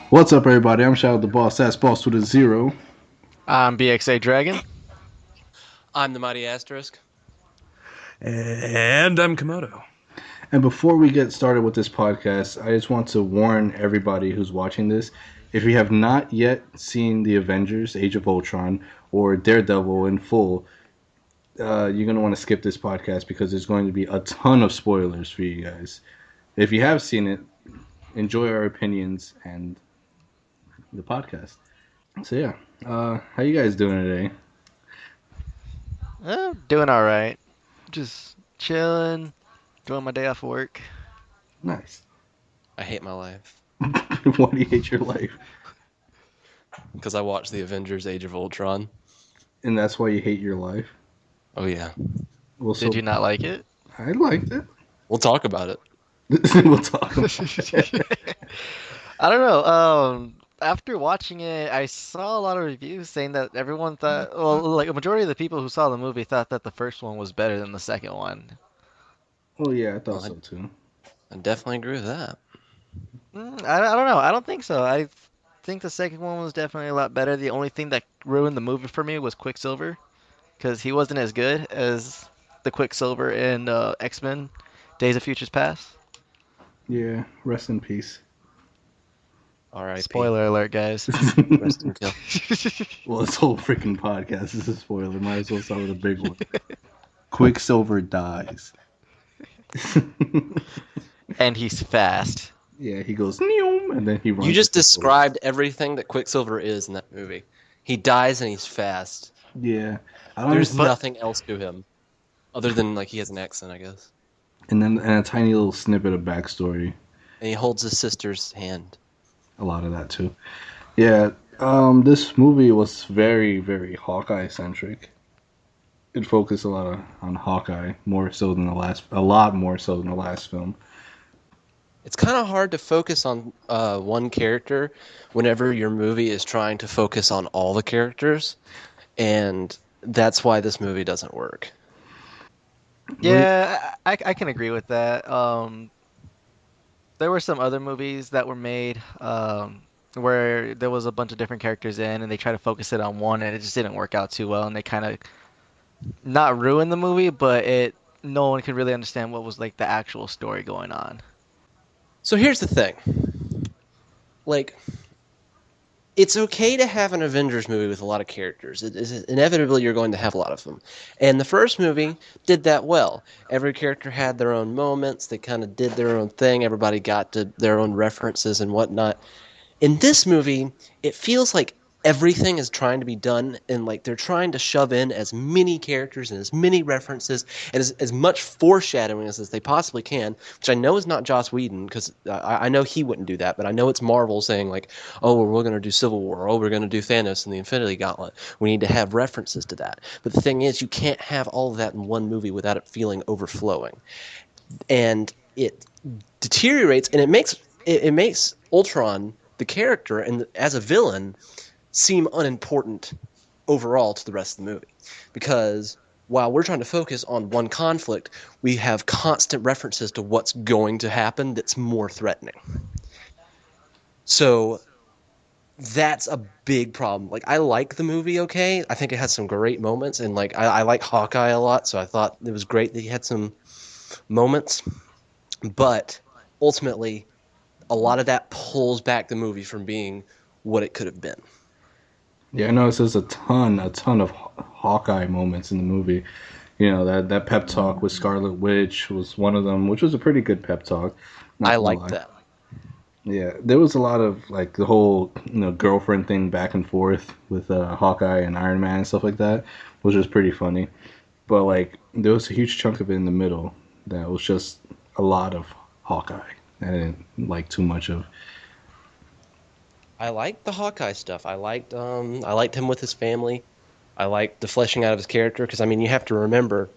What's up, everybody? I'm Shadow the Boss. That's Boss with a zero. I'm BxA Dragon. I'm the mighty Asterisk. And I'm Komodo. And before we get started with this podcast, I just want to warn everybody who's watching this. If you have not yet seen the Avengers: Age of Ultron or Daredevil in full, you're going to want to skip this podcast because there's going to be a ton of spoilers for you guys. If you have seen it, enjoy our opinions and the podcast. So yeah, how you guys doing today? Doing all right. Just chilling, doing my day off work. Nice. I hate my life Why do you hate your life? because I watched the Avengers: Age of Ultron. And that's why you hate your life? Oh yeah, Well, Did so you not like it? I liked it. we'll talk about it. We'll talk about it. I don't know. After watching it, I saw a lot of reviews saying that everyone thought, well, like a majority of the people who saw the movie thought that the first one was better than the second one. Oh yeah, I thought Well, so too. I definitely agree with that. I don't know. I don't think so. I think the second one was definitely a lot better. The only thing that ruined the movie for me was Quicksilver, because he wasn't as good as the Quicksilver in X-Men Days of Futures Past. Yeah, rest in peace. R.I.P. Spoiler alert, guys. Rest in kill. Well, this whole freaking podcast is a spoiler. Might as well start with a big one. Quicksilver dies. And he's fast. Yeah, he goes Neom, and then he You runs. just into the bullets. described everything that Quicksilver is in that movie. He dies and he's fast. Yeah, I don't. There's But nothing else to him other than like he has an accent, I guess. And a tiny little snippet of backstory. And he holds his sister's hand. A lot of that too. Yeah. This movie was very, very Hawkeye centric. It focused a lot on Hawkeye more so than a lot more so than the last film. It's kind of hard to focus on one character whenever your movie is trying to focus on all the characters, and that's why this movie doesn't work. Well, yeah, I can agree with that. There were some other movies that were made where there was a bunch of different characters in, and they tried to focus it on one, and it just didn't work out too well, and they kind of not ruined the movie, but it no one could really understand what was like the actual story going on. So here's the thing. Like, it's okay to have an Avengers movie with a lot of characters. It is inevitably you're going to have a lot of them. And the first movie did that well. Every character had their own moments. They kind of did their own thing. Everybody got to their own references and whatnot. In this movie, it feels like everything is trying to be done and like they're trying to shove in as many characters and as many references and as much foreshadowing as they possibly can, which I know is not Joss Whedon because I know he wouldn't do that, but I know it's Marvel saying like, oh, well, we're going to do Civil War, oh, we're going to do Thanos and the Infinity Gauntlet. We need to have references to that. But the thing is, you can't have all of that in one movie without it feeling overflowing. And it deteriorates and it makes Ultron the character and as a villain seem unimportant overall to the rest of the movie because while we're trying to focus on one conflict, we have constant references to what's going to happen that's more threatening. So that's a big problem. Like I like the movie, okay. I think it has some great moments, and like I like Hawkeye a lot, so I thought it was great that he had some moments. But ultimately, a lot of that pulls back the movie from being what it could have been. yeah, I noticed there's a ton of Hawkeye moments in the movie. You know that pep talk with Scarlet Witch was one of them, which was a pretty good pep talk. Not I gonna liked lie. that. Yeah, there was a lot of like the whole girlfriend thing back and forth with Hawkeye and Iron Man and stuff like that, which was pretty funny. But like there was a huge chunk of it in the middle that was just a lot of Hawkeye. I didn't like too much of. I liked the Hawkeye stuff. I liked him with his family. I liked the fleshing out of his character because I mean you have to remember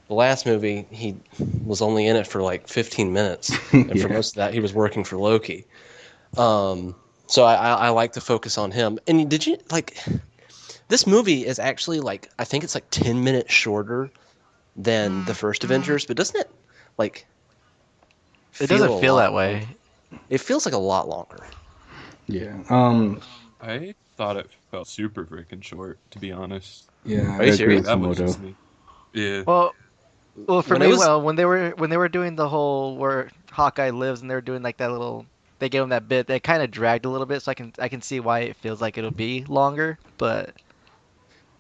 the last movie he was only in it for like 15 minutes, and for Yeah, most of that he was working for Loki. So I like to focus on him. And did you like this movie is actually like I think it's like 10 minutes shorter than the first Avengers, but doesn't it like It feel doesn't a feel lot that longer? way. It feels like a lot longer. Yeah. I thought it felt super freaking short, to be honest. Yeah, Are I you agree Like with serious? that was just Komodo. me. Yeah. Well, for When it me, was, when they were doing the whole where Hawkeye lives and they were doing like that little, they gave him that bit. They kind of dragged a little bit, so I can see why it feels like it'll be longer. But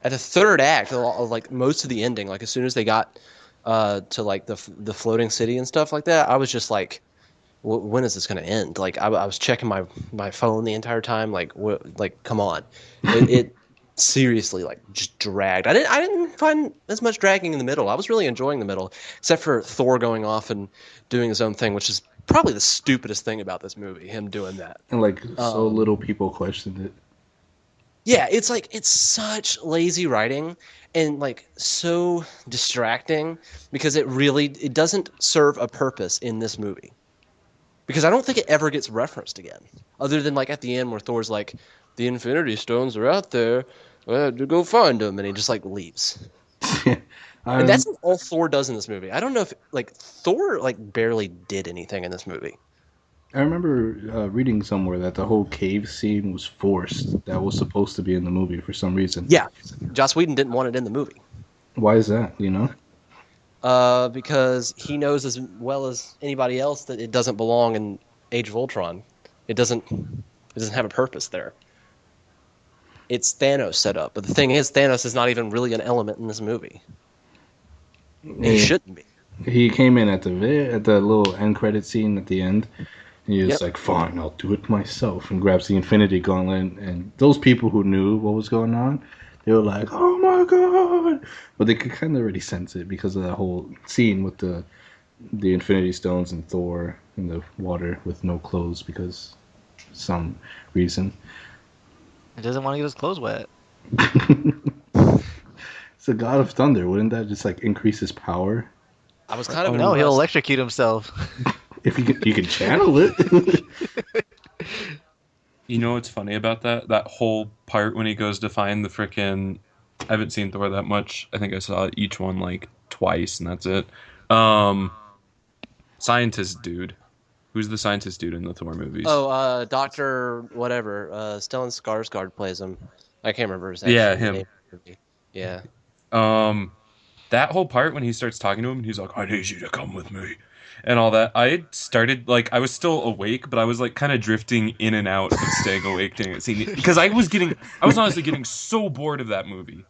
at the third act, like most of the ending, like as soon as they got to like the floating city and stuff like that, I was just like, when is this going to end? Like I was checking my phone the entire time. Like what? Like come on, it seriously like just dragged. I didn't find as much dragging in the middle. I was really enjoying the middle, except for Thor going off and doing his own thing, which is probably the stupidest thing about this movie. Him doing that. And like so Um, little people questioned it. yeah, it's like it's such lazy writing and like so distracting because it doesn't serve a purpose in this movie. Because I don't think it ever gets referenced again, other than like at the end where Thor's like, "The Infinity Stones are out there, to go find them," and he just like leaves. And I that's all Thor does in this movie. I don't know if like Thor like barely did anything in this movie. I remember reading somewhere that the whole cave scene was forced. That was supposed to be in the movie for some reason. Yeah, Joss Whedon didn't want it in the movie. Why is that? You know? Because he knows as well as anybody else that it doesn't belong in Age of Ultron. It doesn't have a purpose there. It's Thanos set up, but the thing is, Thanos is not even really an element in this movie. He Eh, shouldn't be. he came in at the little end credit scene at the end. And he was Yep. like, "Fine, I'll do it myself," and grabs the Infinity Gauntlet. And those people who knew what was going on, they were like, "Oh my god!" But they could kind of already sense it because of that whole scene with the Infinity Stones and Thor in the water with no clothes because some reason. it doesn't want to get his clothes wet. It's a god of thunder. Wouldn't that just like increase his power? I was kind I of No, mean, he'll impressed. electrocute himself. if you can channel it. You know what's funny about that? That whole part when he goes to find the frickin' I haven't seen Thor that much. I think I saw each one like twice and that's it. Um Scientist dude. Who's the scientist dude in the Thor movies? Oh, Doctor whatever. Stellan Skarsgård plays him. I can't remember his Yeah, actual name. him. Yeah. Um that whhole part when he starts talking to him and he's like, I need you to come with me. And all that. I started like I was still awake, but I was like kind of drifting in and out of staying awake during it scene because I was honestly getting so bored of that movie.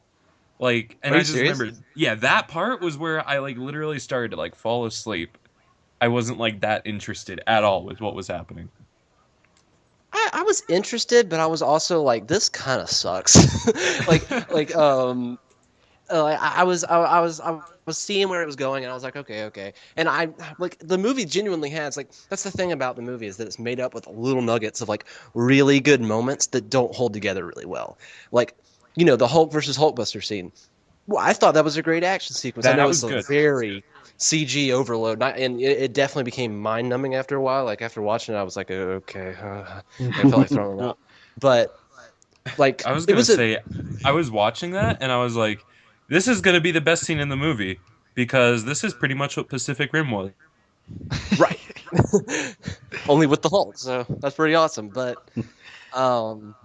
Like, and Are I you just serious? remember, yeah, that part was where I like literally started to like fall asleep. I wasn't like that interested at all with what was happening. I was interested, but I was also like, this kind of sucks. like I was seeing where it was going, and I was like, okay. And I like the movie genuinely has like that's the thing about the movie is that it's made up with little nuggets of like really good moments that don't hold together really well. Like the Hulk versus Hulkbuster scene. Well, I thought that was a great action sequence. I That know was it's a good. very CG overload, and it definitely became mind numbing after a while. Like after watching it, I was like, okay, I felt like throwing up. Well, But like I was it gonna was a say, I was watching that and I was like, this is gonna be the best scene in the movie because this is pretty much what Pacific Rim was. right. Only with the Hulk, so that's pretty awesome. But um,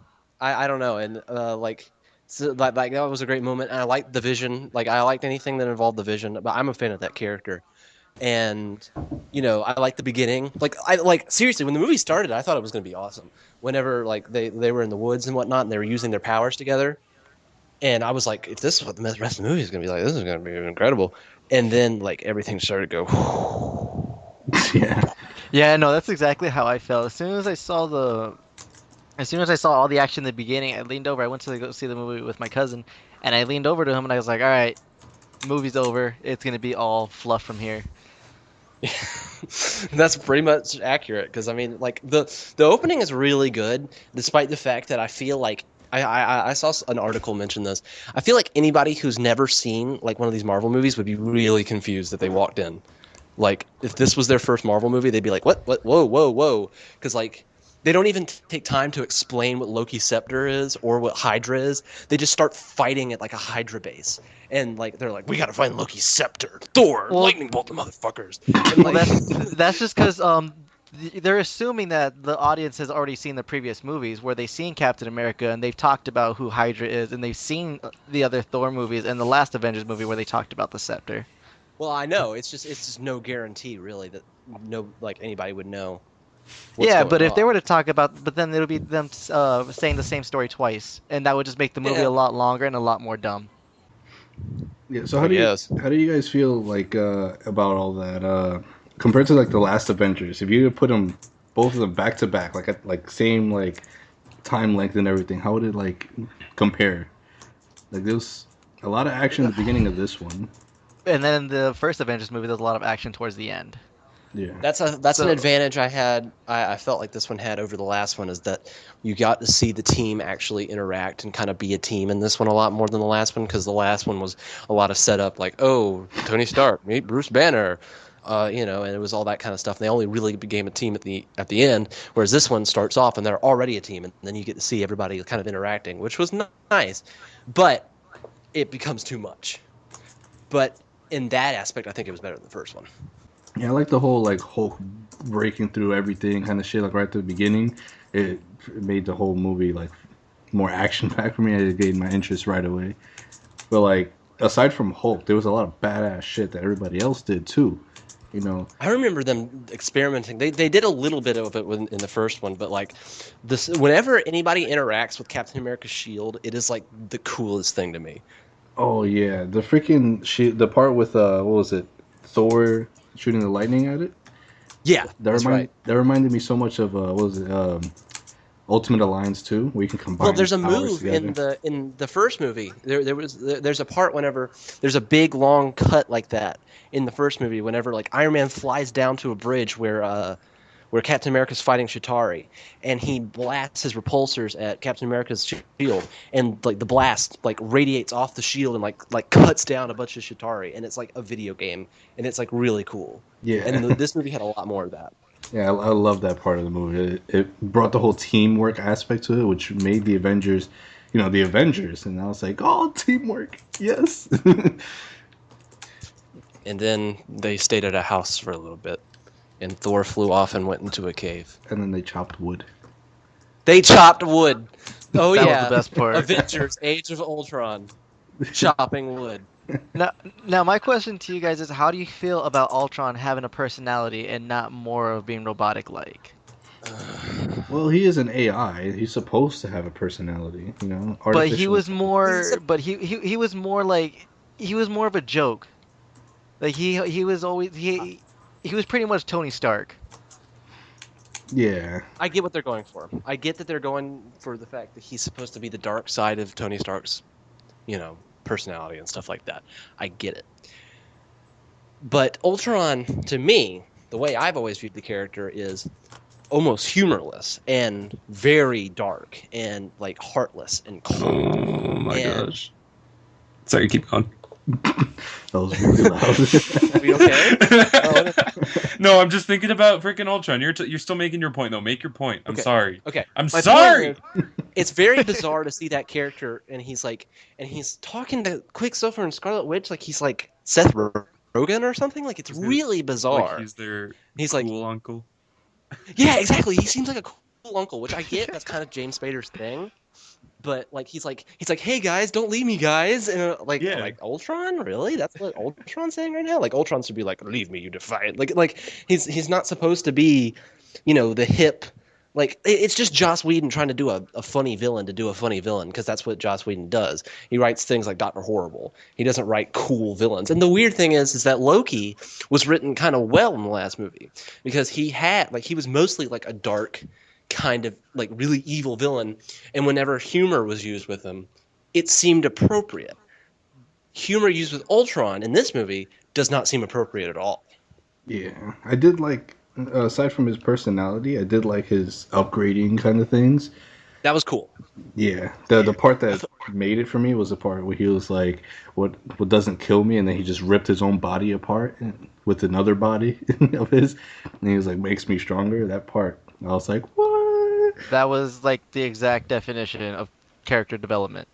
I don't know, and like so, like that was a great moment, and I liked the Vision. Like I liked anything that involved the Vision, but I'm a fan of that character, and I like the beginning. Like I like seriously, when the movie started, I thought it was going to be awesome. Whenever like they were in the woods and whatnot, and they were using their powers together, and I was like, if this is what the rest of the movie is going to be like, this is going to be incredible. And then like everything started to go. Yeah. Yeah, no, that's exactly how I felt. As soon as I saw all the action in the beginning, I leaned over. I went to go see the movie with my cousin, and I leaned over to him and I was like, "All right, movie's over. It's gonna be all fluff from here." That's pretty much accurate because I mean, like the opening is really good, despite the fact that I feel like I saw an article mention this. I feel like anybody who's never seen like one of these Marvel movies would be really confused if they walked in. Like if this was their first Marvel movie, they'd be like, "What? Whoa!" Because like they don't even take time to explain what Loki's scepter is or what Hydra is. They just start fighting at like a Hydra base, and like they're like, "We gotta find Loki's scepter, Thor, Well, lightning bolt the motherfuckers," and well, like that's just because they're assuming that the audience has already seen the previous movies where they've seen Captain America and they've talked about who Hydra is and they've seen the other Thor movies and the last Avengers movie where they talked about the scepter. Well, I know it's just no guarantee really that anybody would know what's Yeah, going but if they on. were to talk about, but then it'll be them saying the same story twice, and that would just make the movie Yeah, a lot longer and a lot more dumb. Yeah. So I guess. how do you guys feel like about all that compared to like the last Avengers? If you put them both of them back to back, like at like same like time length and everything, how would it like compare? Like there was a lot of action at the beginning of this one. And then in the first Avengers movie, there's a lot of action towards the end. Yeah. That's an So advantage I felt like this one had over the last one is that you got to see the team actually interact and kind of be a team in this one a lot more than the last one because the last one was a lot of setup like, oh, Tony Stark, meet Bruce Banner, and it was all that kind of stuff. And they only really became a team at the end, whereas this one starts off and they're already a team, and then you get to see everybody kind of interacting, which was nice, but it becomes too much. But in that aspect, I think it was better than the first one. Yeah, I like the whole like Hulk breaking through everything kind of shit like right at the beginning. It made the whole movie like more action packed for me. It gained my interest right away. But like aside from Hulk, there was a lot of badass shit that everybody else did too. You know, I remember them experimenting. They did a little bit of it in the first one, but like this, whenever anybody interacts with Captain America's shield, it is like the coolest thing to me. oh yeah, the freaking shit. The part with what was it? Thor shooting the lightning at it. Yeah, that's right. That reminded me so much of what was it? Ultimate Alliance 2, where you can Well, combine there's a powers move together. in the first movie. There's a part whenever there's a big long cut like that in the first movie. Whenever like Iron Man flies down to a bridge where Captain America's fighting Chitauri, and he blasts his repulsors at Captain America's shield, and like the blast like radiates off the shield and like cuts down a bunch of Chitauri, and it's like a video game, and it's like really cool. Yeah, And this movie had a lot more of that. yeah, I love that part of the movie. It brought the whole teamwork aspect to it, which made the Avengers, the Avengers. And I was like, oh, teamwork, yes. And then they stayed at a house for a little bit, and Thor flew off and went into a cave. And then they chopped wood. They chopped wood. Oh that was the yeah, best part. Avengers: Age of Ultron, chopping wood. Now, now my question to you guys is, how do you feel about Ultron having a personality and not more of being robotic-like? Well, he is an AI. He's supposed to have a personality, But he artificial. was more, but he was more like he was more of a joke. Like he was always he was pretty much Tony Stark. Yeah, I get what they're going for. I get that they're going for the fact that he's supposed to be the dark side of Tony Stark's, personality and stuff like that. I get it. But Ultron, to me, the way I've always viewed the character is almost humorless and very dark and like heartless and cold. Oh my And gosh. Sorry, keep going. that was really loud. Are we okay? Oh, No, I'm just thinking about freaking Ultron. You're still making your point though. Make your point. I'm okay. sorry. Okay. I'm My point sorry. is, it's very bizarre to see that character, and he's talking to Quicksilver and Scarlet Witch like he's like Seth Rogen or something. Like it's Is there- really bizarre. Like he's their He's like, cool uncle. yeah, exactly. He seems like a cool uncle, which I get. That's kind of James Spader's thing. But like he's like, hey guys, don't leave me, guys. And Yeah. like Ultron, really? That's what Ultron's saying right now. Like Ultron should be like, leave me, you defiant. Like he's not supposed to be, the hip. Like it's just Joss Whedon trying to do a funny villain to do a funny villain because that's what Joss Whedon does. He writes things like Doctor Horrible. He doesn't write cool villains. And the weird thing is that Loki was written kind of well in the last movie because he was mostly like a dark kind of like really evil villain, and whenever humor was used with him, it seemed appropriate. Humor used with Ultron in this movie does not seem appropriate at all. Yeah, I did like, aside from his personality, I did like his upgrading kind of things. That was cool. Yeah, the part that made it for me was the part where he was like, "What doesn't kill me," and then he just ripped his own body apart with another body of his, and he was like, "Makes me stronger." That part, I was like, "What?" That was like the exact definition of character development.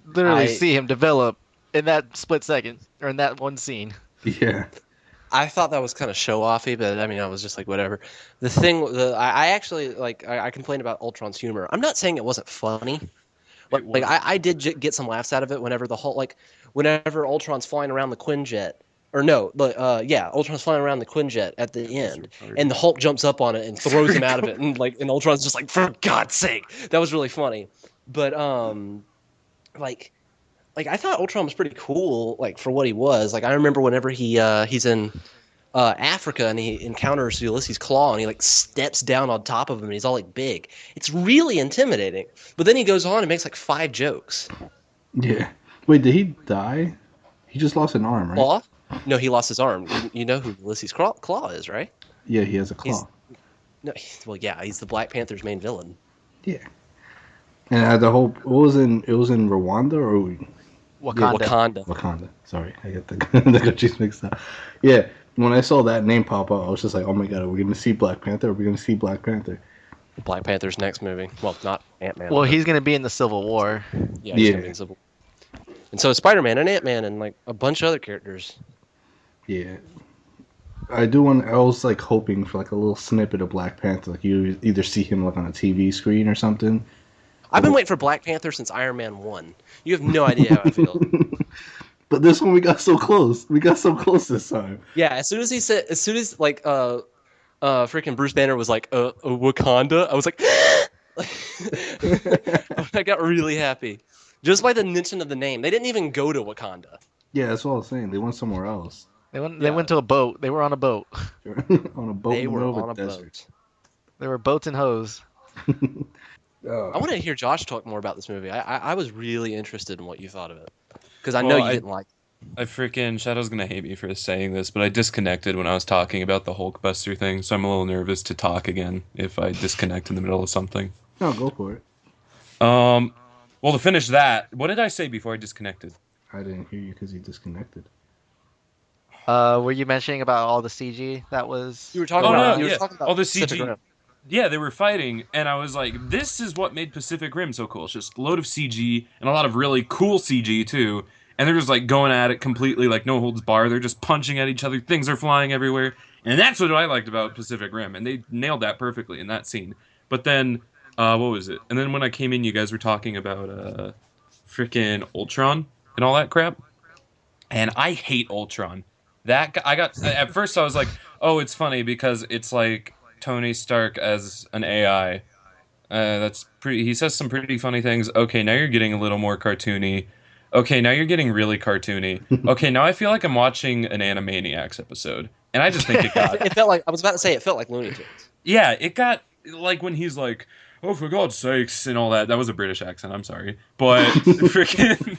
Literally I see him develop in that split second or in that one scene. Yeah, I thought that was kind of show offy, but I mean, I was just like, whatever. I actually I complained about Ultron's humor. I'm not saying it wasn't funny. It Like was. I did get some laughs out of it whenever whenever Ultron's flying around the Quinjet, or no, yeah, Ultron's flying around the Quinjet at the That was end, and retarded. the Hulk jumps up on it and throws him out of it, and Ultron's just like, for God's sake, that was really funny. But like I thought Ultron was pretty cool, like for what he was. Like I remember whenever he's in Africa and he encounters Ulysses Claw and he like steps down on top of him and he's all like big. It's really intimidating. But then he goes on and makes like 5 jokes. Yeah. Wait, did he die? He just lost an arm, right? Claw? No, he lost his arm. You know who Ulysses Claw is, right? Yeah, he has a He's claw. no, well, yeah, he's the Black Panther's main villain. Yeah. And the whole it was in Rwanda or Wakanda. Wakanda. Wakanda. Sorry, I get the the countries mixed up. Yeah, when I saw that name pop up, I was just like, oh my god, are we going to see Black Panther? Are we going to see Black Panther? Black Panther's next movie. Well, not Ant-Man. Well, but he's gonna be in the Civil War. yeah, he's Yeah. gonna be in Civil. And so is Spider-Man and Ant-Man and like a bunch of other characters. Yeah. I do want. I was like hoping for like a little snippet of Black Panther. Like you either see him like on a TV screen or something. I've been waiting for Black Panther since Iron Man 1. You have no idea how I feel. But this one we got so close. We got so close this time. Yeah, as soon as like freaking Bruce Banner was like Wakanda, I was like, I got really happy just by the mention of the name. They didn't even go to Wakanda. Yeah, that's what I was saying. They went somewhere else. They went. Yeah. They went to a boat. They were on a boat. On a boat They in the were middle on a of a desert. boat. There were boats and hoes. I want to hear Josh talk more about this movie. I was really interested in what you thought of it because I know you didn't like. I freaking Shadow's gonna hate me for saying this, but I disconnected when I was talking about the Hulkbuster thing, so I'm a little nervous to talk again if I disconnect in the middle of something. No, go for it. Well, to finish that, what did I say before I disconnected? I didn't hear you because you disconnected. Were you mentioning about all the CG that was? You were talking Oh about no, you were yeah, talking about all the Pacific CG. Rim. Yeah, they were fighting, and I was like, this is what made Pacific Rim so cool. It's just a load of CG and a lot of really cool CG too. And they're just like going at it completely like no holds bar. They're just punching at each other. Things are flying everywhere. And that's what I liked about Pacific Rim. And they nailed that perfectly in that scene. But then, what was it? And then when I came in, you guys were talking about freaking Ultron and all that crap. And I hate Ultron. I got at first I was like, oh, it's funny because it's like Tony Stark as an AI. That's pretty. He says some pretty funny things. Okay, now you're getting a little more cartoony. Okay, now you're getting really cartoony. Okay, now I feel like I'm watching an Animaniacs episode, and I just think it got. It felt like I was about to say it felt like Looney Tunes. Yeah, it got like when he's like, "Oh, for God's sakes," and all that. That was a British accent. I'm sorry, but freaking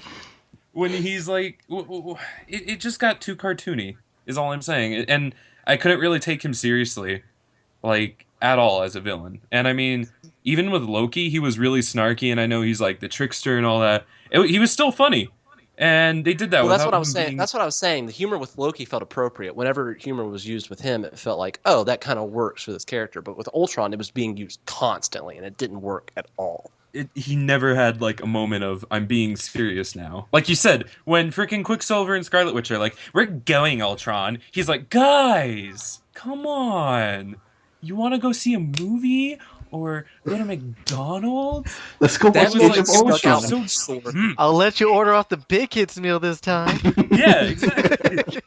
when he's like, it just got too cartoony. Is all I'm saying, and I couldn't really take him seriously, like at all as a villain. And I mean, even with Loki, he was really snarky, and I know he's like the trickster and all that. He was still funny, and they did that Well, that's without what I was him saying. being. That's what I was saying. The humor with Loki felt appropriate. Whenever humor was used with him, it felt like, oh, that kind of works for this character. But with Ultron, it was being used constantly, and it didn't work at all. He never had like a moment of I'm being serious now. Like you said, when freaking Quicksilver and Scarlet Witch are like, "We're going, Ultron," he's like, "Guys, come on, you want to go see a movie or go to McDonald's?" Let's go That watch was Age like, of it was stuck out Ultron. like so- a sword. Mm. I'll let you order off the Big Kids meal this time. Yeah, exactly.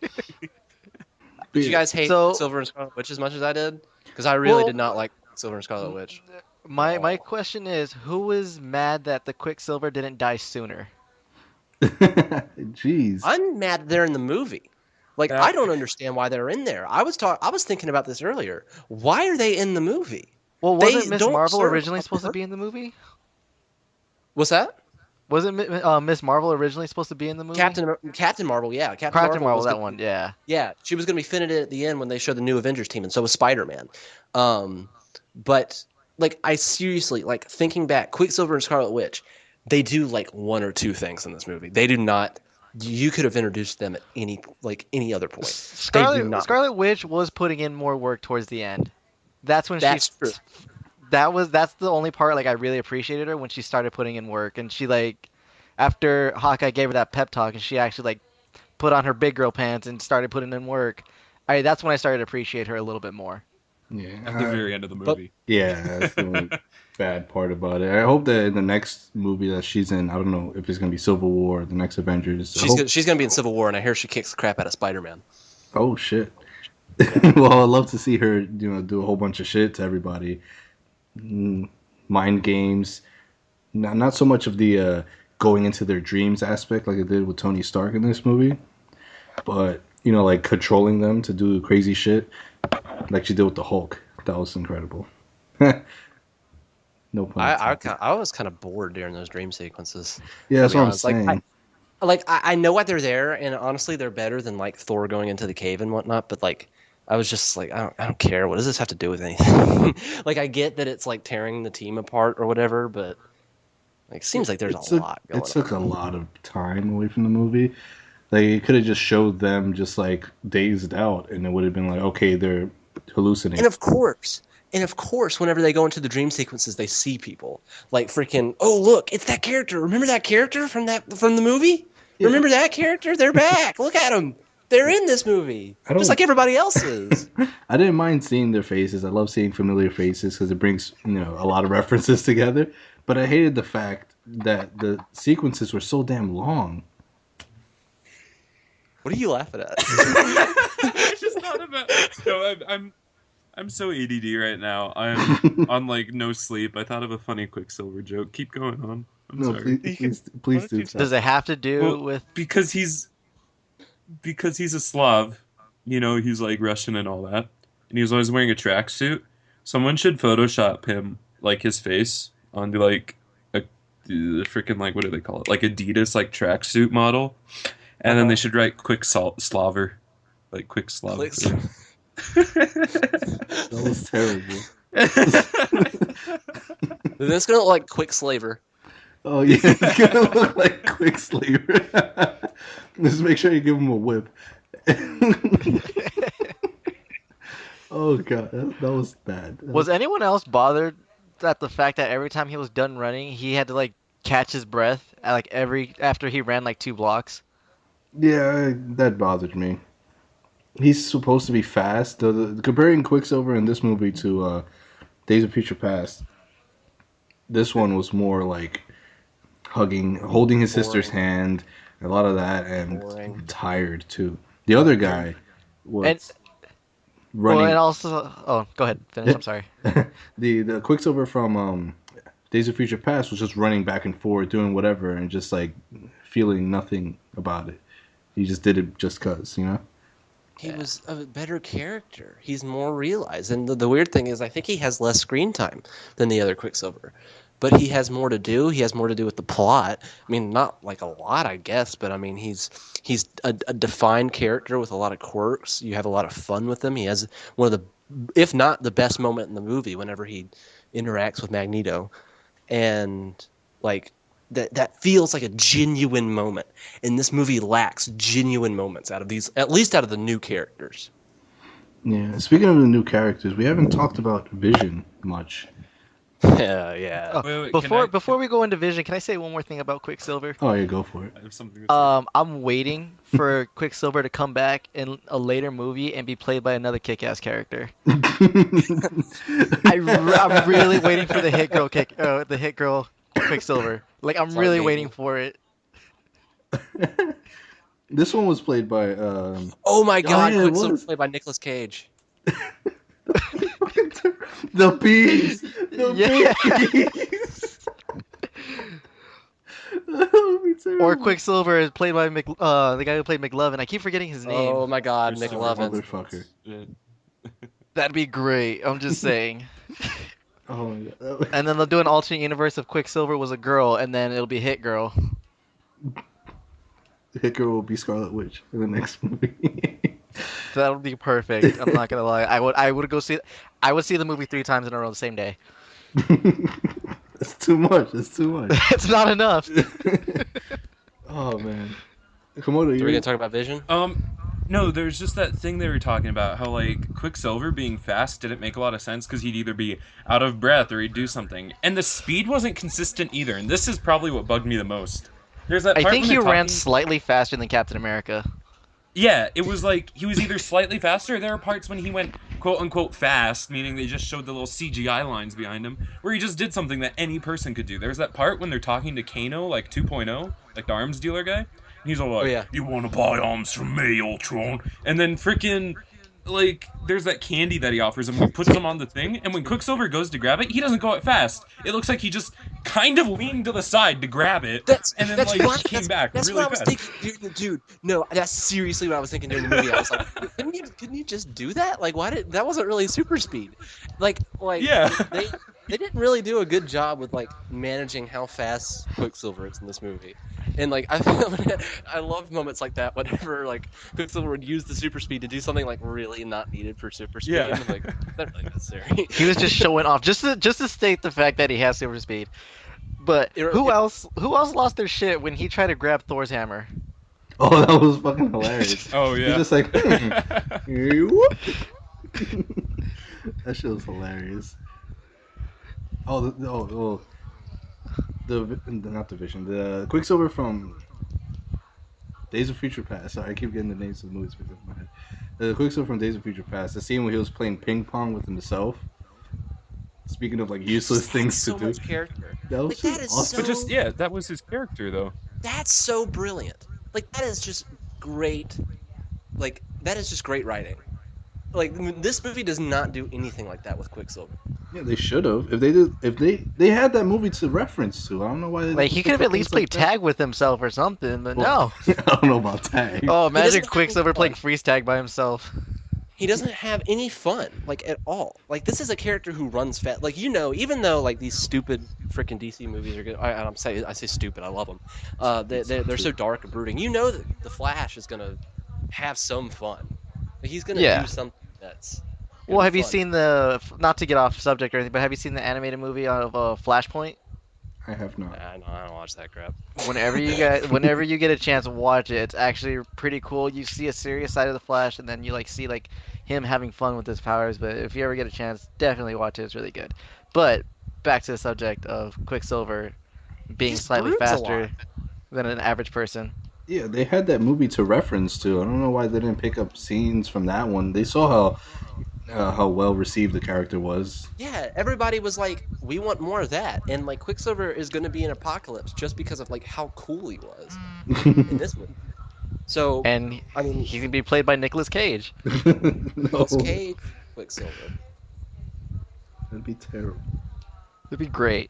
Did you guys hate So- Silver and Scarlet Witch as much as I did? Because I really Well- did not like Silver and Scarlet Witch. My question is, who is mad that the Quicksilver didn't die sooner? Jeez. I'm mad they're in the movie. Like Yeah. I don't understand why they're in there. I was thinking about this earlier. Why are they in the movie? Well, They wasn't Miss don't Marvel serve originally a supposed to be in the movie? What's that? Wasn't Miss Marvel originally supposed to be in the movie? Captain Marvel, yeah. Captain Marvel, was that gonna- one, yeah. Yeah, she was going to be fitted in at the end when they showed the new Avengers team, and so was Spider-Man. But like, I seriously like thinking back, Quicksilver and Scarlet Witch, they do like one or two things in this movie. They do not. You could have introduced them at any other point. They do not. Scarlet Witch was putting in more work towards the end. That's when That's she. true. That's the only part like I really appreciated her when she started putting in work, and she like after Hawkeye gave her that pep talk and she actually like put on her big girl pants and started putting in work. that's when I started to appreciate her a little bit more. Yeah, At the very end of the But- movie. yeah, that's the only bad part about it. I hope that in the next movie that she's in, I don't know if it's gonna be Civil War or the next Avengers. She's gonna be in Civil War, and I hear she kicks the crap out of Spider-Man. Oh shit. Well, I'd love to see her, do a whole bunch of shit to everybody. Mind games. Not so much of the going into their dreams aspect like it did with Tony Stark in this movie, but like controlling them to do crazy shit like she did with the Hulk. That was incredible. No pun intended. I was kind of bored during those dream sequences. Yeah, that's be what I'm honest. Like, saying. I know why they're there, and honestly, they're better than like Thor going into the cave and whatnot. But like, I was just like, I don't care. What does this have to do with anything? Like, I get that it's like tearing the team apart or whatever, but like, seems like there's a lot going It took on. a lot of time away from the movie. Like it could have just showed them just like dazed out, and it would have been like, okay, they're hallucinating. And of course, whenever they go into the dream sequences, they see people like freaking. Oh, look, it's that character. Remember that character from the movie? Yeah. Remember that character? They're back. Look at them. They're in this movie, just like everybody else is. I didn't mind seeing their faces. I love seeing familiar faces because it brings a lot of references together. But I hated the fact that the sequences were so damn long. What are you laughing at? I just thought about. No, I'm so ADD right now. I'm on like no sleep. I thought of a funny Quicksilver joke. Keep going on. I'm No, sorry. please do. Does it have to do with? Because he's a Slav. He's like Russian and all that, and he was always wearing a tracksuit. Someone should Photoshop him like his face onto like a freaking like what do they call it? Like Adidas like tracksuit model, and then they should write Slaver, like Quick Slaver. That was terrible. Then it's gonna look like Quickslaver. Oh yeah, it's gonna look like Quicksilver. Just make sure you give him a whip. Oh god, that was bad. Was anyone else bothered at the fact that every time he was done running, he had to like catch his breath at, like after he ran like 2 blocks? Yeah, that bothered me. He's supposed to be fast. Comparing Quicksilver in this movie to Days of Future Past, this one was more like holding his sister's hand, a lot of that, and tired too. The other guy was running. Well, and also, go ahead, finish. I'm sorry. The Quicksilver from Days of Future Past was just running back and forth, doing whatever, and just like feeling nothing about it. He just did it just cause, He was a better character. He's more realized. And the weird thing is, I think he has less screen time than the other Quicksilver. But he has more to do. He has more to do with the plot. I mean, not like a lot, I guess, but I mean, he's a defined character with a lot of quirks. You have a lot of fun with him. He has one of the, if not the best moment in the movie, whenever he interacts with Magneto. And, like, that feels like a genuine moment. And this movie lacks genuine moments out of these, at least out of the new characters. Yeah. Speaking of the new characters, we haven't talked about Vision much. Yeah. Oh, Wait, before we go into Vision, can I say one more thing about Quicksilver? Oh yeah, go for it. I have something to say. I'm waiting for Quicksilver to come back in a later movie and be played by another kick-ass character. I'm really waiting for the hit girl Quicksilver. Like I'm really waiting for it. This one was played by. Oh my God! yeah, Quicksilver played by Nicolas Cage. The bees. Bees. Or Quicksilver is played by the guy who played McLovin. I keep forgetting his name. Oh my God, Christopher McLovin. Motherfucker. Yeah. That'd be great. I'm just saying. Oh my god. And then they'll do an alternate universe if Quicksilver was a girl, and then it'll be Hit Girl. Hit Girl will be Scarlet Witch in the next movie. That'll be perfect. I'm not gonna lie. I would see the movie 3 times in a row the same day. It's too much. It's too much. It's not enough. Oh man. Komodo, Are we gonna talk about Vision? No, there's just that thing they were talking about, how like Quicksilver being fast didn't make a lot of sense because he'd either be out of breath or he'd do something, and the speed wasn't consistent either. And this is probably what bugged me the most. There's that. I part think when he they're ran talking- slightly faster than Captain America. Yeah, it was like he was either slightly faster. Or there were parts when he went quote unquote fast, meaning they just showed the little CGI lines behind him, where he just did something that any person could do. There's that part when they're talking to Kano, like 2.0, like the arms dealer guy, and he's all Oh like, yeah. "You want to buy arms from me, Ultron?" And then freaking like there's that candy that he offers him, and he puts them on the thing, and when Quicksilver goes to grab it, he doesn't go it fast. It looks like he just kind of leaned to the side to grab it, and then That's like right. came back That's what really I was fast. thinking, dude. No, that's seriously what I was thinking during the movie. I was like, couldn't you just do that? Like, why did that wasn't really super speed? Like Yeah. they didn't really do a good job with like managing how fast Quicksilver is in this movie. And like I love moments like that whenever like Quicksilver would use the super speed to do something like really not needed for super speed. Yeah. I'm like, is that really necessary? He was just showing off, just to state the fact that he has super speed. But It- who it- else? Who else lost their shit when he tried to grab Thor's hammer? Oh, that was fucking hilarious. Oh He's yeah. just like, whoop. That shit was hilarious. Oh, not the Vision, the Quicksilver from Days of Future Past. Sorry, I keep getting the names of the movies mixed up in my head. The Quicksilver from Days of Future Past. The scene where he was playing ping pong with himself. Speaking of like he useless just adds things to so do, much character. that was Like just that is awesome. But just so yeah, that was his character though. that's so brilliant. Like that is just great. Like that is just great writing. Like this movie does not do anything like that with Quicksilver. Yeah, they should have. If they did, if they had that movie to reference to, I don't know why they Like didn't he could pick have up at least things like played that. tag with himself or something, but Well, no. I don't know about tag. Oh, He imagine doesn't have any Quicksilver playing fun. freeze tag by himself. He doesn't have any fun, like at all. Like this is a character who runs fast. Like even though like these stupid freaking DC movies are good, I say stupid. I love them. They're so dark and brooding. You know that the Flash is gonna have some fun. Like he's gonna do Yeah. something that's gonna Well, be have you fun. seen not to get off subject or anything, but have you seen the animated movie of Flashpoint? I have not. I don't watch that crap. Whenever you get a chance, watch it. It's actually pretty cool. You see a serious side of the Flash, and then you like see like him having fun with his powers. But if you ever get a chance, definitely watch it. It's really good. But back to the subject of Quicksilver He being just slightly broods a lot. faster than an average person. Yeah, they had that movie to reference to. I don't know why they didn't pick up scenes from that one. They saw how well received the character was. Yeah, everybody was like, "We want more of that," and like Quicksilver is going to be in Apocalypse just because of like how cool he was in this movie. So, And I mean, he can be played by Nicolas Cage. Nicolas No, Cage, Quicksilver. that'd be terrible. It'd be great.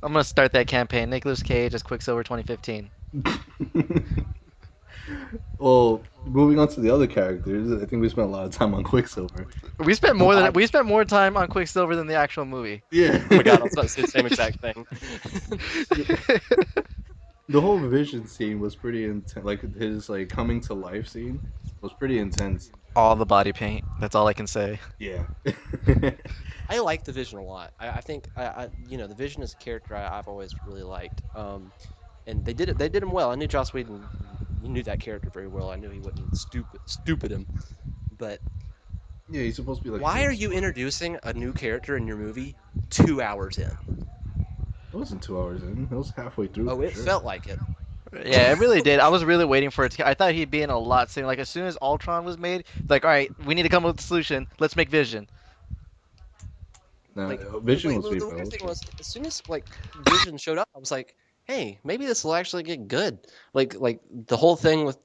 I'm gonna start that campaign. Nicolas Cage as Quicksilver 2015. Well, moving on to the other characters, I think we spent a lot of time on Quicksilver. We spent more time on Quicksilver than the actual movie. Yeah. Oh my god, I was about to say the same exact thing. The whole Vision scene was pretty intense. Like his like coming to life scene was pretty intense. All the body paint. That's all I can say. Yeah. I like the Vision a lot. I think the Vision is a character I've always really liked. And they did him well. I knew Joss Whedon he knew that character very well. I knew he wouldn't stupid him. But Yeah, he's supposed to be like. why are you introducing a new character in your movie 2 hours in? It wasn't 2 hours in. It was halfway through Oh, for it sure. felt like it. Yeah, it really did. I was really waiting for it to. I thought he'd be in a lot soon. Like as soon as Ultron was made, like all right, we need to come up with a solution. Let's make Vision. Nah, Like Vision was the pretty weird thing well. was, as soon as like Vision showed up, I was like, hey, maybe this will actually get good. Like the whole thing with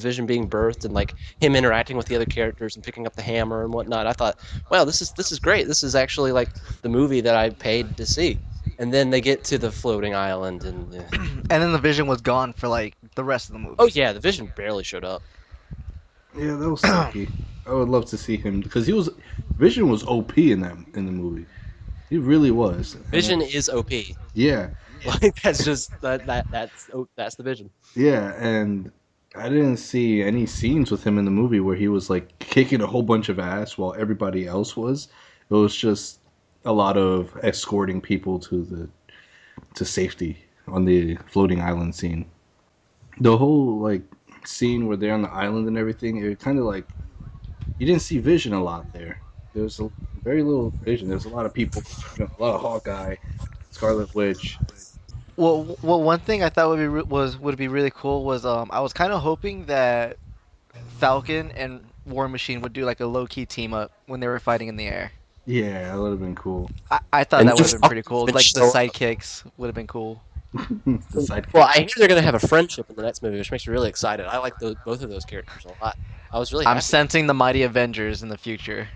Vision being birthed and like him interacting with the other characters and picking up the hammer and whatnot. I thought, wow, this is great. This is actually like the movie that I paid to see. And then they get to the floating island and And then the Vision was gone for like the rest of the oh movie. yeah, the Vision barely showed up. Yeah, that was sucky. I would love to see him because Vision was OP in the movie. He really was. Vision is OP. Yeah, Like that's just that's the Vision. yeah, and I didn't see any scenes with him in the movie where he was like kicking a whole bunch of ass while everybody else was. It was just a lot of escorting people to safety on the floating island scene. The whole like scene where they're on the island and everything, it kind of like you didn't see Vision a lot there. There was very little Vision. There's a lot of people, a lot of Hawkeye, Scarlet Witch. Well, one thing I thought would be really cool was I was kind of hoping that Falcon and War Machine would do like a low key team up when they were fighting in the air. Yeah, that would have been cool. I thought And that would then have been pretty Falcon's cool. been Like the shown. sidekicks would have been cool. The Well, sidekick. I hear they're going to have a friendship in the next movie, which makes me really excited. I like both of those characters a lot. I was really I'm happy. sensing the mighty Avengers in the future.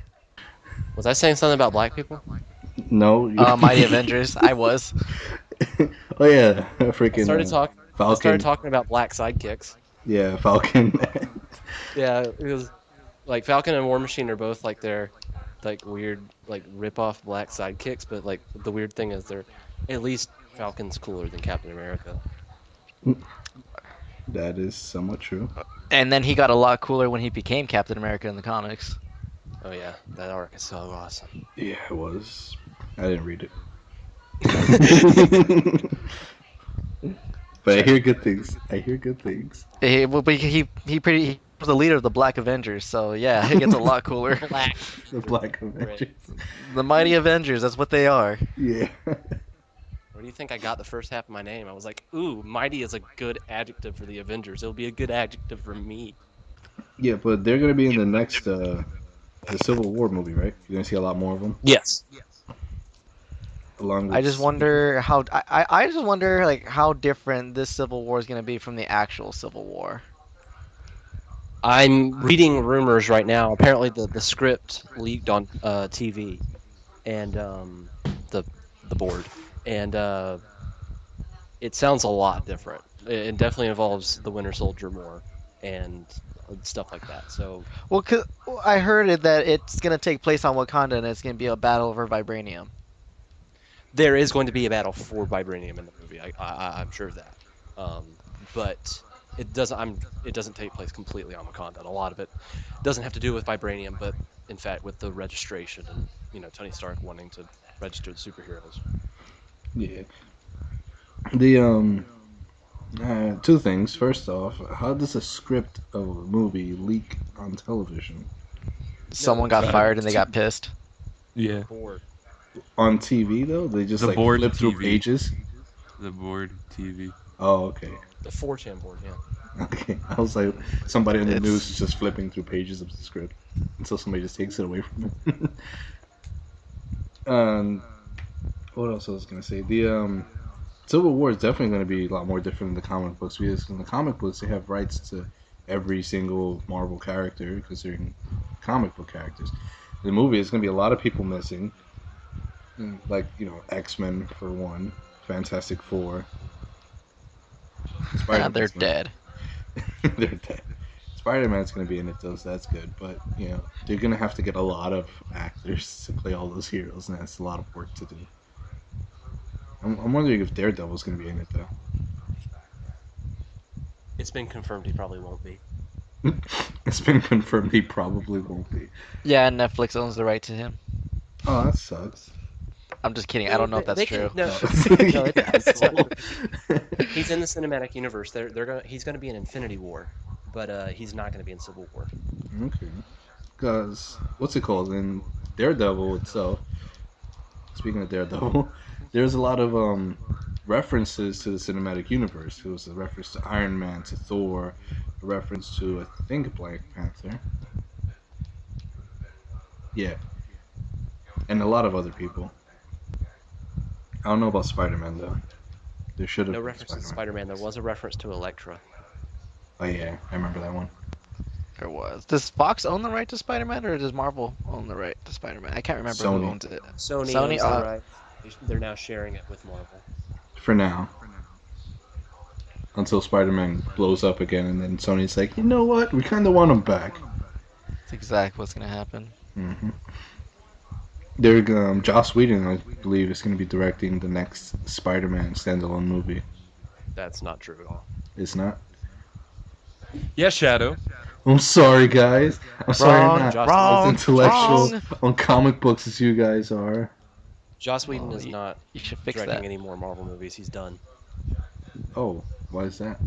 Was I saying something about black people? No, you. Mighty Avengers. I was. Oh yeah, I freaking started talking. I started Falcon. talking about black sidekicks. Yeah, Falcon. Yeah, because like Falcon and War Machine are both like they're like weird like rip off black sidekicks, but like the weird thing is they're at least Falcon's cooler than Captain America. That is somewhat true. And then he got a lot cooler when he became Captain America in the comics. Oh yeah, that arc is so awesome. Yeah, it was. I didn't read it. But I hear good things. I hear good things. He was the leader of the Black Avengers, so yeah, it gets a lot cooler. Black. The Black Avengers. The mighty Avengers, that's what they are. Yeah. Where do you think I got the first half of my name? I was like, ooh, mighty is a good adjective for the Avengers. It'll be a good adjective for me. Yeah, but they're gonna be in the next the Civil War movie, right? You're gonna see a lot more of them. Yes. Along with I just wonder I just wonder like how different this Civil War is going to be from the actual Civil War. I'm reading rumors right now. Apparently, the script leaked on TV and the the board, and it sounds a lot different. It definitely involves the Winter Soldier more and stuff like that. So Well, I heard that it's going to take place on Wakanda and it's going to be a battle over vibranium. there is going to be a battle for vibranium in the movie. I'm sure of that. But it doesn't take place completely on Wakanda. And a lot of it doesn't have to do with vibranium, but in fact with the registration and Tony Stark wanting to register the superheroes. yeah. The two things. First off, how does a script of a movie leak on television? Someone got fired and they got pissed. Yeah. Board. On TV though, they just The like board flip through TV. pages. The board TV. Oh, okay. The 4chan board, yeah. Okay. I was like, somebody on the It's- news is just flipping through pages of the script until somebody just takes it away from them. What else I was gonna say? The Civil War is definitely going to be a lot more different than the comic books because in the comic books they have rights to every single Marvel character because they're comic book characters. In the movie, it's going to be a lot of people missing, like X-Men for one, Fantastic Four, They're Spider-Man's dead. they're dead. Spider-Man's going to be in it though, so that's good. But they're going to have to get a lot of actors to play all those heroes, and that's a lot of work to do. I'm wondering if Daredevil's going to be in it though. It's been confirmed he probably won't be. It's been confirmed he probably won't be. Yeah, Netflix owns the right to him. Oh, that sucks. I'm just kidding. I don't know if that's true. No, no, it's not true. He's in the cinematic universe. He's gonna be in Infinity War, but he's not gonna be in Civil War. Okay. Because, what's it called? In Daredevil itself, speaking of Daredevil, there's a lot of references to the cinematic universe. It was a reference to Iron Man, to Thor, a reference to, I think, Black Panther. Yeah. And a lot of other people. I don't know about Spider-Man, though. There should have No been reference to Spider-Man. There was a reference to Elektra. Oh, yeah. I remember that one. There was. Does Fox own the right to Spider-Man, or does Marvel own the right to Spider-Man? I can't remember Sony. who owns it. Sony owns the right. They're now sharing it with Marvel. For now. Until Spider-Man blows up again, and then Sony's like, you know what? We kind of want him back. That's exactly what's gonna happen. Mm-hmm. They're Joss Whedon, I believe, is going to be directing the next Spider-Man standalone movie. That's not true at all. It's not. Yeah, Shadow. I'm sorry, guys. I'm sorry Wrong, I'm not wrong, as intellectual wrong. on comic books as you guys are. Joss Whedon Oh, is not You should fix directing that. any more Marvel movies. He's done Oh, why is that?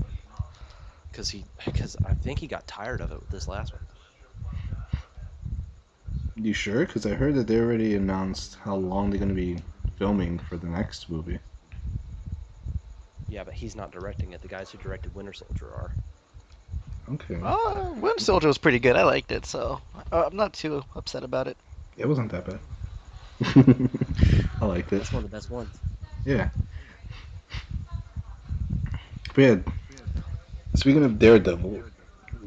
because I think he got tired of it with this last one. You sure? Because I heard that they already announced how long they're going to be filming for the next movie. Yeah, but he's not directing it. The guys who directed Winter Soldier are. Okay. Winter Soldier was pretty good. I liked it, so I'm not too upset about it. It wasn't that bad. I liked it. That's one of the best ones. Yeah. But yeah, speaking of Daredevil,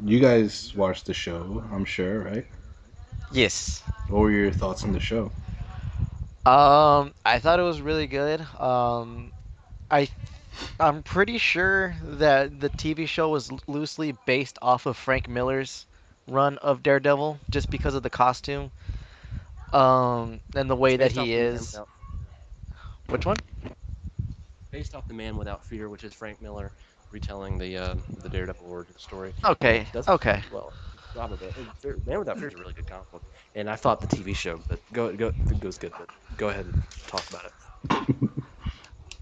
you guys watched the show, I'm sure, right? Yes. What were your thoughts on the show? I thought it was really good. I I'm pretty sure that the TV show was loosely based off of Frank Miller's run of Daredevil, just because of the costume, and the It's way that based off he the Man is. Without Which one? based off the Man Without Fear, which is Frank Miller retelling the Daredevil origin story, and Okay, it does okay. well. Job of it. Man Without Fear is a really good comic book, and I thought the TV show, but it goes good. But go ahead and talk about it.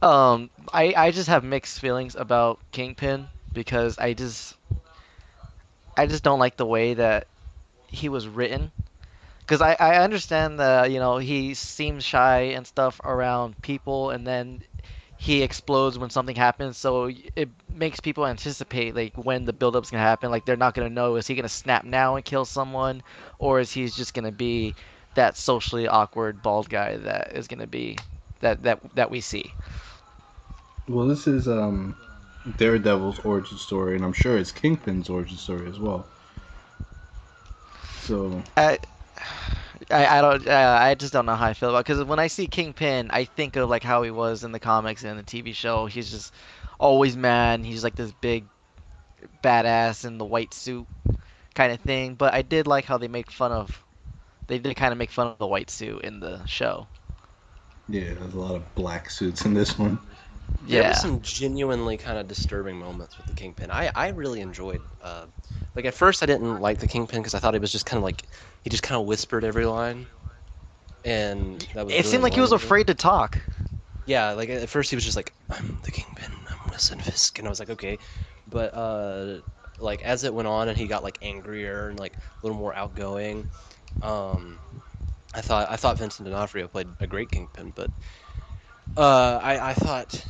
I just have mixed feelings about Kingpin because I just don't like the way that he was written. Because I understand that, he seems shy and stuff around people, and then he explodes when something happens. So it makes people anticipate like when the build-up's gonna happen. Like they're not gonna know, is he gonna snap now and kill someone, or is he just gonna be that socially awkward bald guy that is gonna be that we see. Well, this is Daredevil's origin story, and I'm sure it's Kingpin's origin story as well. So, I I don't I just don't know how I feel about, because when I see Kingpin, I think of like how he was in the comics and the TV show. He's just always mad. He's like this big badass in the white suit kind of thing. But I did like how they did kind of make fun of the white suit in the show. yeah, there's a lot of black suits in this one. There was Yeah. some genuinely kind of disturbing moments with the Kingpin. I really enjoyed. Like at first, I didn't like the Kingpin because I thought he was just kind of like he just kind of whispered every line, and that was It really seemed like he was annoying to me. afraid to talk. Yeah, like at first he was just like, "I'm the Kingpin, I'm Wilson Fisk," and I was like, "Okay," but like as it went on and he got like angrier and like a little more outgoing, um, I thought Vincent D'Onofrio played a great Kingpin, but I thought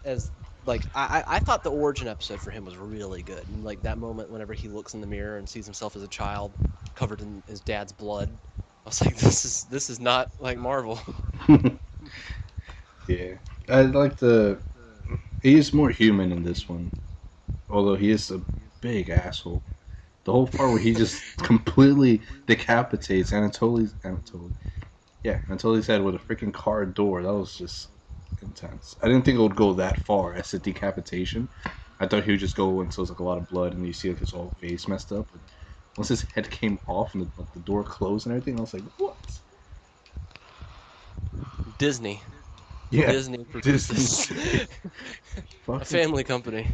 as like I thought the origin episode for him was really good, and like that moment whenever he looks in the mirror and sees himself as a child covered in his dad's blood, I was like, this is not like Marvel. Yeah, I like the. He's more human in this one, although he is a big asshole. The whole part where he just completely decapitates Anatoly's head with a freaking car door. That was just intense. I didn't think it would go that far as a decapitation. I thought he would just go until it's like a lot of blood and you see like his whole face messed up. But once his head came off and the door closed and everything, I was like, what? Disney. Yeah, Disney Disney. produces a Fucking. family company.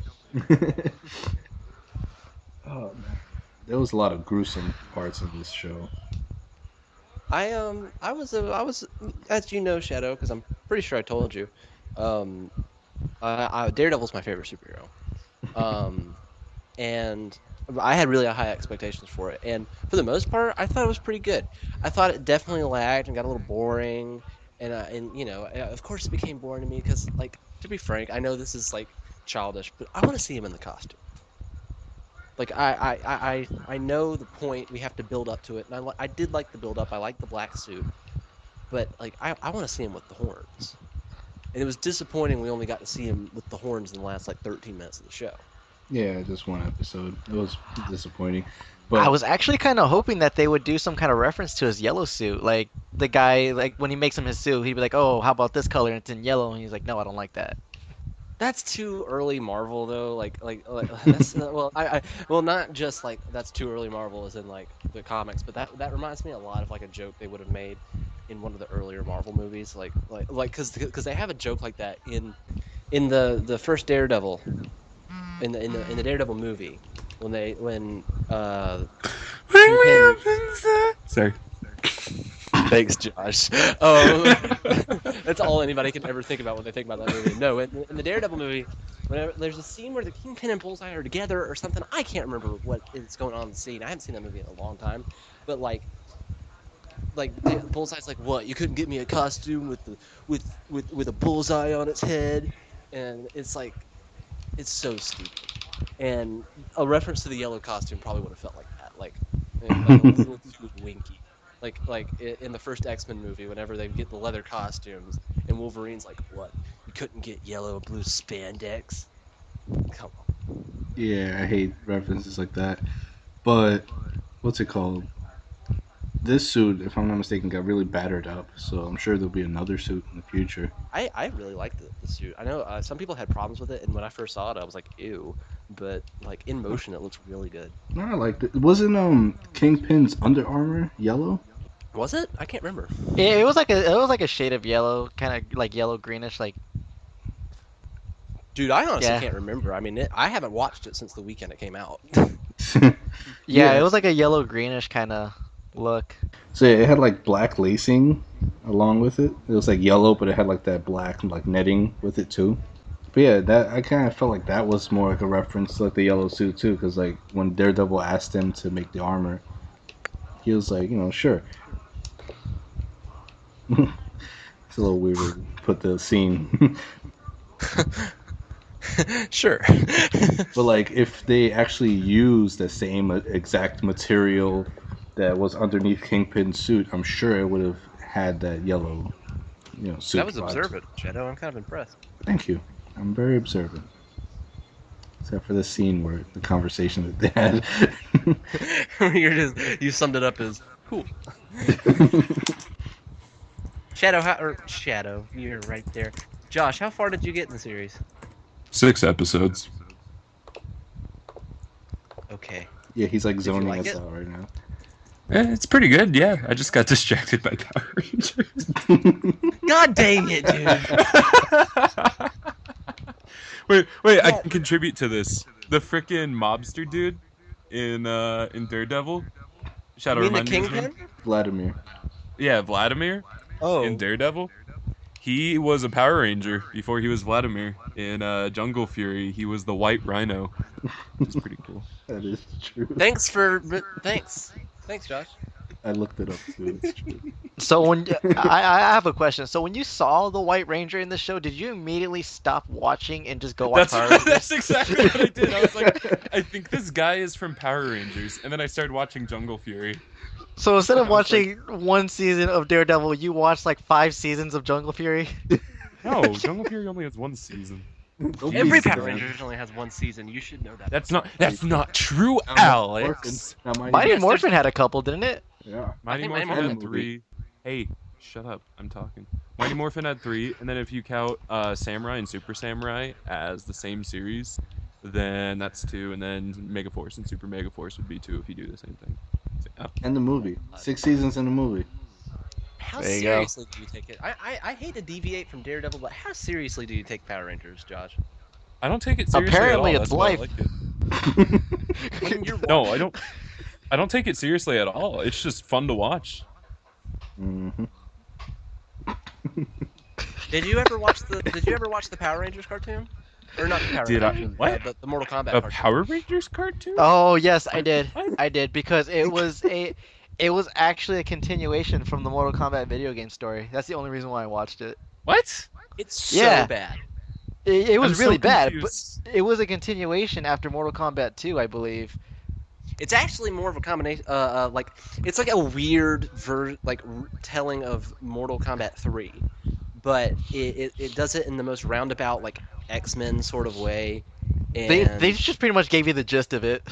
Oh man, there was a lot of gruesome parts of this show. I was as you know, Shadow, because I'm pretty sure I told you. Um, Daredevil's my favorite superhero. Um, and I had really high expectations for it. And for the most part, I thought it was pretty good. I thought it definitely lagged and got a little boring. And of course, it became boring to me because, like, to be frank, I know this is like childish, but I want to see him in the costume. Like, I know the point. We have to build up to it, and I did like the build up. I like the black suit, but like, I want to see him with the horns. And it was disappointing we only got to see him with the horns in the last like 13 minutes of the show. Yeah, just one episode. It was disappointing, I but was actually kind of hoping that they would do some kind of reference to his yellow suit. Like the guy, like when he makes him his suit, he'd be like, "Oh, how about this color? And it's in yellow." And he's like, "No, I don't like that." That's too early Marvel though. Like that's well, well, not just like that's too early Marvel as in like the comics, but that reminds me a lot of like a joke they would have made in one of the earlier Marvel movies, like because they have a joke like that in the first Daredevil in the Daredevil movie when Kingpin. Sorry. Thanks, Josh. Um, that's all anybody can ever think about when they think about that movie. No, in the Daredevil movie, whenever there's a scene where the Kingpin and Bullseye are together or something, I can't remember what is going on in the scene. I haven't seen that movie in a long time, but Bullseye's like, "What? You couldn't get me a costume with a bullseye on its head?" And it's like It's so stupid. And a reference to the yellow costume probably would have felt like that, like a little too winky. In the first X-Men movie, whenever they get the leather costumes, and Wolverine's like, "What? You couldn't get yellow and blue spandex? Come on." Yeah, I hate references like that. But what's it called? This suit, if I'm not mistaken, got really battered up. So I'm sure there'll be another suit in the future. I really like the suit. I know some people had problems with it, and when I first saw it, I was like, "Ew," but like in motion, it looks really good. No, I liked it. Wasn't Kingpin's Under Armour yellow? Was it? I can't remember. It was like a shade of yellow, kind of like yellow greenish, like Dude, I honestly yeah. can't remember. I mean, I haven't watched it since the weekend it came out. Yeah, it Yeah. was like a yellow greenish kind of look. So yeah, it had like black lacing along with it. It was like yellow, but it had like that black like netting with it too. But yeah, that I kind of felt like that was more like a reference to like the yellow suit too, because like when Daredevil asked him to make the armor, he was like, sure. It's a little weird to put the scene, Sure. but like if they actually used the same exact material that was underneath Kingpin's suit, I'm sure it would have had that yellow, suit That was vibe to it. observant, Shadow. I'm kind of impressed. Thank you. I'm very observant. Except for the scene where the conversation that they had. You summed it up as cool. Shadow, you're right there. Josh, how far did you get in the series? 6 episodes. Okay. Yeah, he's like Did you zoning like us it? out right now. It's pretty good, yeah. I just got distracted by Power Rangers. God dang it, dude. Wait, I Yeah. can contribute to this. The frickin' mobster dude in Daredevil. You Shadow, mean the remind me his name? Kingpin? Vladimir. Yeah, Vladimir in Oh. Daredevil. He was a Power Ranger before he was Vladimir. In Jungle Fury, he was the White Rhino, which is pretty cool. That is true. Thanks. Thanks, Josh. I looked it up too. It's true. So when I have a question. So when you saw the White Ranger in the show, did you immediately stop watching and just go watch That's Power Rangers? that's exactly what I did. I was like, I think this guy is from Power Rangers, and then I started watching Jungle Fury. So instead of I was like, watching one season of Daredevil, you watched like 5 seasons of Jungle Fury. no, Jungle Fury only has 1 season. Don't be Every Jeez, Power sad. Ranger only has one season. You should know that. That's not true, Now Alex. Now Mighty Mighty Yes, Morphin had a couple, didn't it? Yeah. Mighty think Mighty Morphin Morphin had movie. 3. Hey, shut up. I'm talking. Mighty Morphin had 3, and then if you count Samurai and Super Samurai as the same series, then that's 2, and then Megaforce and Super Megaforce would be 2 if you do the same thing. So, yeah. And the movie. 6 seasons in the movie. How There you go. seriously do you take it? I hate to deviate from Daredevil, but how seriously do you take Power Rangers, Josh? I don't take it seriously Apparently, at all. it's That's why I life. like it. When you're No, I don't take it seriously at all. It's just fun to watch. hmm Did you ever watch the Power Rangers cartoon? Or not the Power Did Rangers I? cartoon, What? the Mortal Kombat A cartoon. Power Rangers cartoon? Oh yes, I What? did. What? I did because it was actually a continuation from the Mortal Kombat video game story. That's the only reason why I watched it. What? It's so Yeah. bad. It was I'm so really bad, but confused. it was a continuation after Mortal Kombat 2, I believe. It's actually more of a combination, like it's like a weird telling of Mortal Kombat 3, but it does it in the most roundabout like X-Men sort of way, They and just pretty much gave you the gist of it.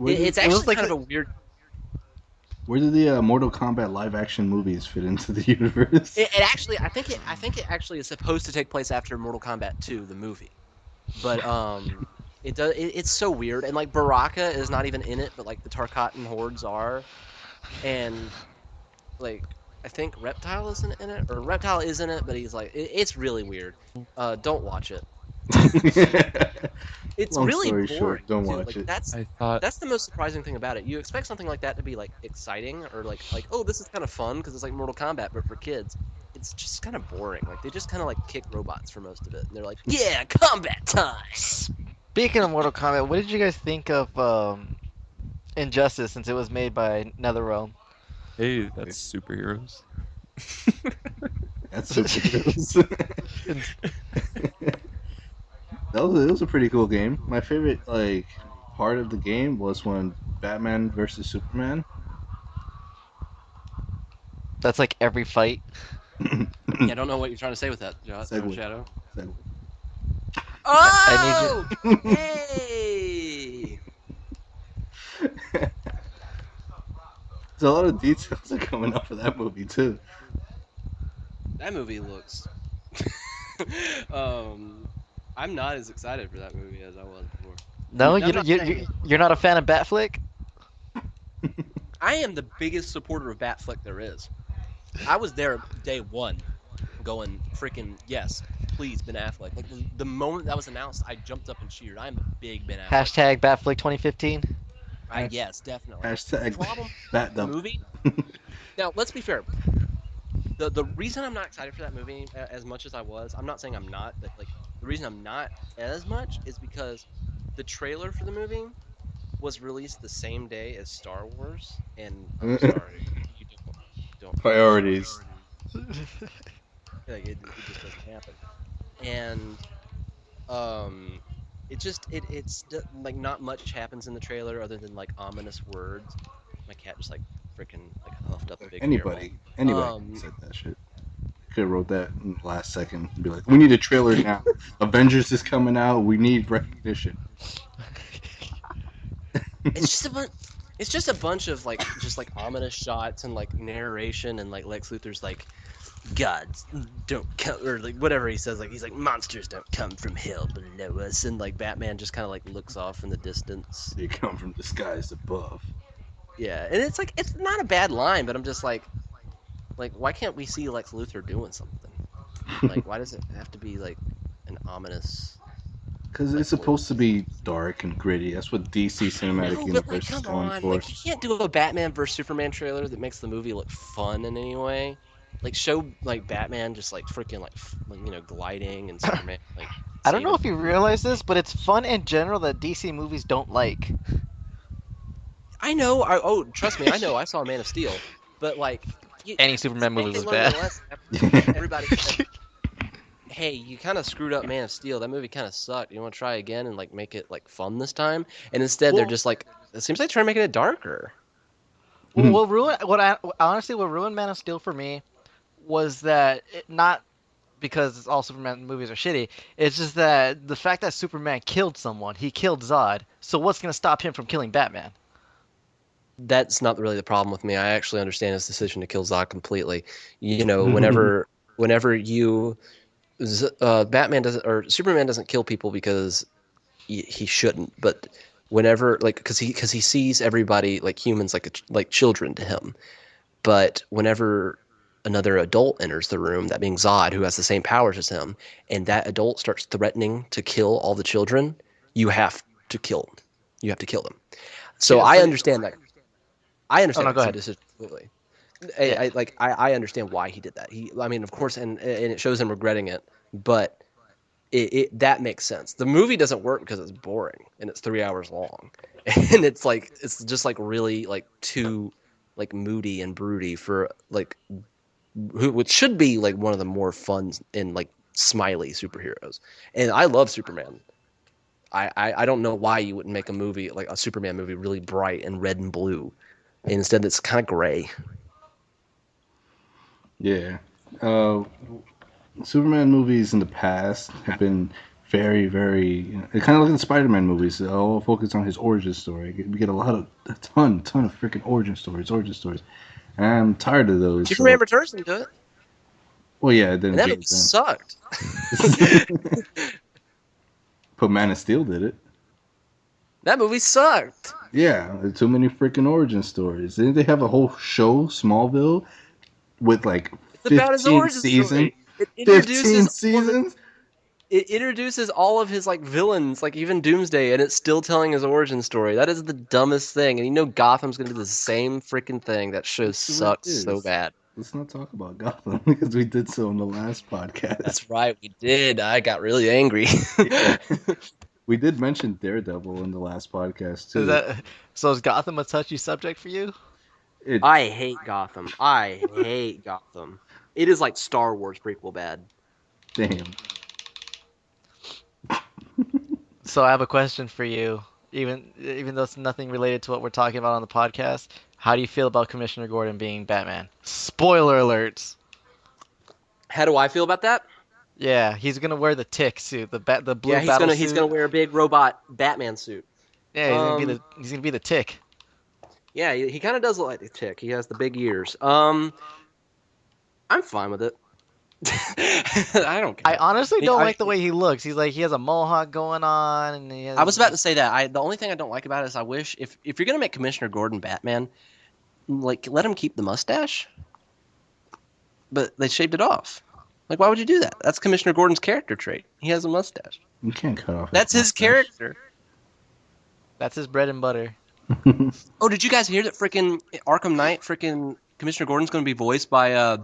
it's it was actually like kind of a weird. Where did the Mortal Kombat live action movies fit into the universe? It actually, I think it actually is supposed to take place after Mortal Kombat 2, the movie, but it does. It's so weird, and like Baraka is not even in it, but like the Tarkatan hordes are, and like I think Reptile isn't in it, or Reptile is in it, but he's like it's really weird. Don't watch it. It's Long really story boring short, don't too. watch Like it. I thought that's the most surprising thing about it. You expect something like that to be like exciting or like oh this is kind of fun because it's like Mortal Kombat but for kids. It's just kind of boring. Like they just kind of like kick robots for most of it, and they're like yeah combat time. Speaking of Mortal Kombat, what did you guys think of Injustice since it was made by NetherRealm? hey, that's superheroes. That's superheroes. It was a pretty cool game. My favorite like part of the game was when Batman versus Superman. That's like every fight. Yeah, I don't know what you're trying to say with that, Segway. Shadow. Segway. I need you. Oh, hey! There's a lot of details that are coming up for that movie too. That movie looks. um, I'm not as excited for that movie as I was before. No, Now, I'm not saying you're not a fan of Batflick. I am the biggest supporter of Batfleck there is. I was there day one, going freaking yes, please Ben Affleck. Like the moment that was announced, I jumped up and cheered. I am a big Ben Affleck fan. Hashtag Batflick 2015. Hash- Yes, definitely. The Hashtag problem Bat with the Double. movie. Now, let's be fair. The reason I'm not excited for that movie as much as I was, I'm not saying I'm not, but like the reason I'm not as much is because the trailer for the movie was released the same day as Star Wars, and I'm sorry, you don't get Star Wars. Priorities. Like it just doesn't happen. And um like not much happens in the trailer other than like ominous words. My cat just like freaking like huffed up a big hairball. Anybody Um said that shit. Could have wrote that in the last second and be like, "We need a trailer now. Avengers is coming out. We need recognition." it's just a bunch it's just a bunch of like just like ominous shots and like narration and like Lex Luthor's like gods don't come or like whatever he says, like he's like monsters don't come from hell below us, and like Batman just kind of like looks off in the distance. They come from the skies above. Yeah, and it's like it's not a bad line, but I'm just like why can't we see Lex Luthor doing something? Like why does it have to be like an ominous Because like it's supposed to voice? be dark and gritty. That's what DC Cinematic No, but like Universe is come going on, for. like you can't do a Batman versus Superman trailer that makes the movie look fun in any way. Like show like Batman just like freaking like gliding and Superman like I don't know saving. if you realize this, but it's fun in general that DC movies don't like. I know. Oh, trust me, I know. I saw Man of Steel, but like Any the Superman day movie they was learned their bad. lesson, everybody said, "Hey, you kind of screwed up Man of Steel. That movie kind of sucked. You want to try again and like make it like fun this time?" And instead, they're Well, just like, it seems like trying to make it darker. what ruined Man of Steel for me was that not because all Superman movies are shitty. It's just that the fact that Superman killed someone, he killed Zod. So what's gonna stop him from killing Batman? That's not really the problem with me. I actually understand his decision to kill Zod completely. Whenever you Batman doesn't or Superman doesn't kill people because he shouldn't, but whenever like because he sees everybody like humans like children to him. But whenever another adult enters the room, that being Zod, who has the same powers as him, and that adult starts threatening to kill all the children, you have to kill them. You have to kill them. So Yeah, I so understand that. I oh understand no, that go ahead. decision completely. Yeah, I understand why he did that. I mean, of course, and it shows him regretting it, but that makes sense. The movie doesn't work because it's boring and it's 3 hours long, and it's just like really like too like moody and broody for like which should be like one of the more fun and like smiley superheroes. And I love Superman. I don't know why you wouldn't make a movie like a Superman movie really bright and red and blue. And instead, it's kind of gray. Yeah. Uh, Superman movies in the past have been very, very. Kind of like the Spider-Man movies. They all focus on his origin story. We get a ton of freaking origin stories. And I'm tired of those. Superman So, Returns didn't do it, well, yeah, it didn't and that do movie it then. sucked. But Man of Steel did it. That movie sucked. Yeah, too many freaking origin stories. Didn't they have a whole show, Smallville, with like It's about his origin seasons? story. It 15 introduces all of seasons? it introduces all of his like villains, like even Doomsday, and it's still telling his origin story. That is the dumbest thing. And Gotham's gonna do the same freaking thing. That show That's the way it sucks so is. bad. Let's not talk about Gotham because we did so in the last podcast. That's right, we did. I got really angry. Yeah. We did mention Daredevil in the last podcast is too. that so? Is Gotham a touchy subject for you? It I hate Gotham. I hate Gotham. It is like Star Wars prequel bad. damn. So I have a question for you. Even though it's nothing related to what we're talking about on the podcast, how do you feel about Commissioner Gordon being Batman? Spoiler alerts. How do I feel about that? Yeah, he's gonna wear the tick suit, the blue Yeah, battle he's gonna suit. wear a big robot Batman suit. Yeah, Um, he's gonna be the tick. yeah, he kind of does look like the Tick. He has the big ears. I'm fine with it. I don't I care. honestly He- don't I, like the way he looks. He's like he has a mohawk going on, and he I has was about to just say that. The only thing I don't like about it is I wish if you're gonna make Commissioner Gordon Batman, like let him keep the mustache, but they shaved it off. Like, why would you do that? That's Commissioner Gordon's character trait. He has a mustache. You can't cut off That's his mustache. character. that's his bread and butter. Oh, did you guys hear that freaking Arkham Knight, freaking Commissioner Gordon's going to be voiced by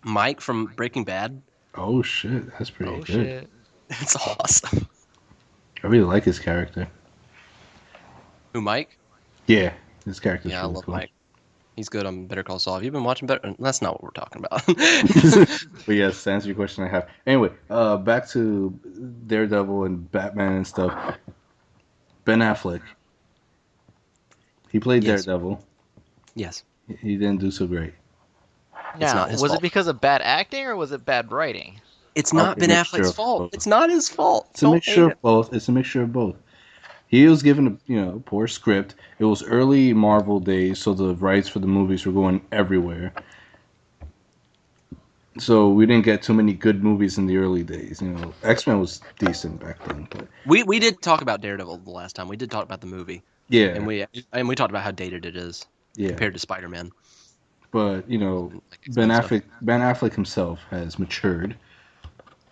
Mike from Breaking Bad? Oh shit, that's pretty Oh good. shit. It's awesome. I really like his character. Who, Mike? Yeah, his character's Yeah, I really love cool. Mike. He's good on Better Call Saul. Have you been watching Better? That's not what we're talking about. But yes, to answer your question, I have. Anyway, back to Daredevil and Batman and stuff. Ben Affleck. He played Yes. Daredevil. Yes, He didn't do so great. It's Now, not his was it fault. because of bad acting or was it bad writing? It's not Probably a Ben mixture Affleck's of fault. both. It's not his fault. It's a Don't mixture hate of it. both. It's a mixture of both. He was given a poor script. It was early Marvel days, so the rights for the movies were going everywhere. So we didn't get too many good movies in the early days. X-Men was decent back then, but We did talk about Daredevil the last time. We did talk about the movie, yeah, and we talked about how dated it is yeah. compared to Spider-Man. But Like Ben X-Men stuff. Affleck himself has matured,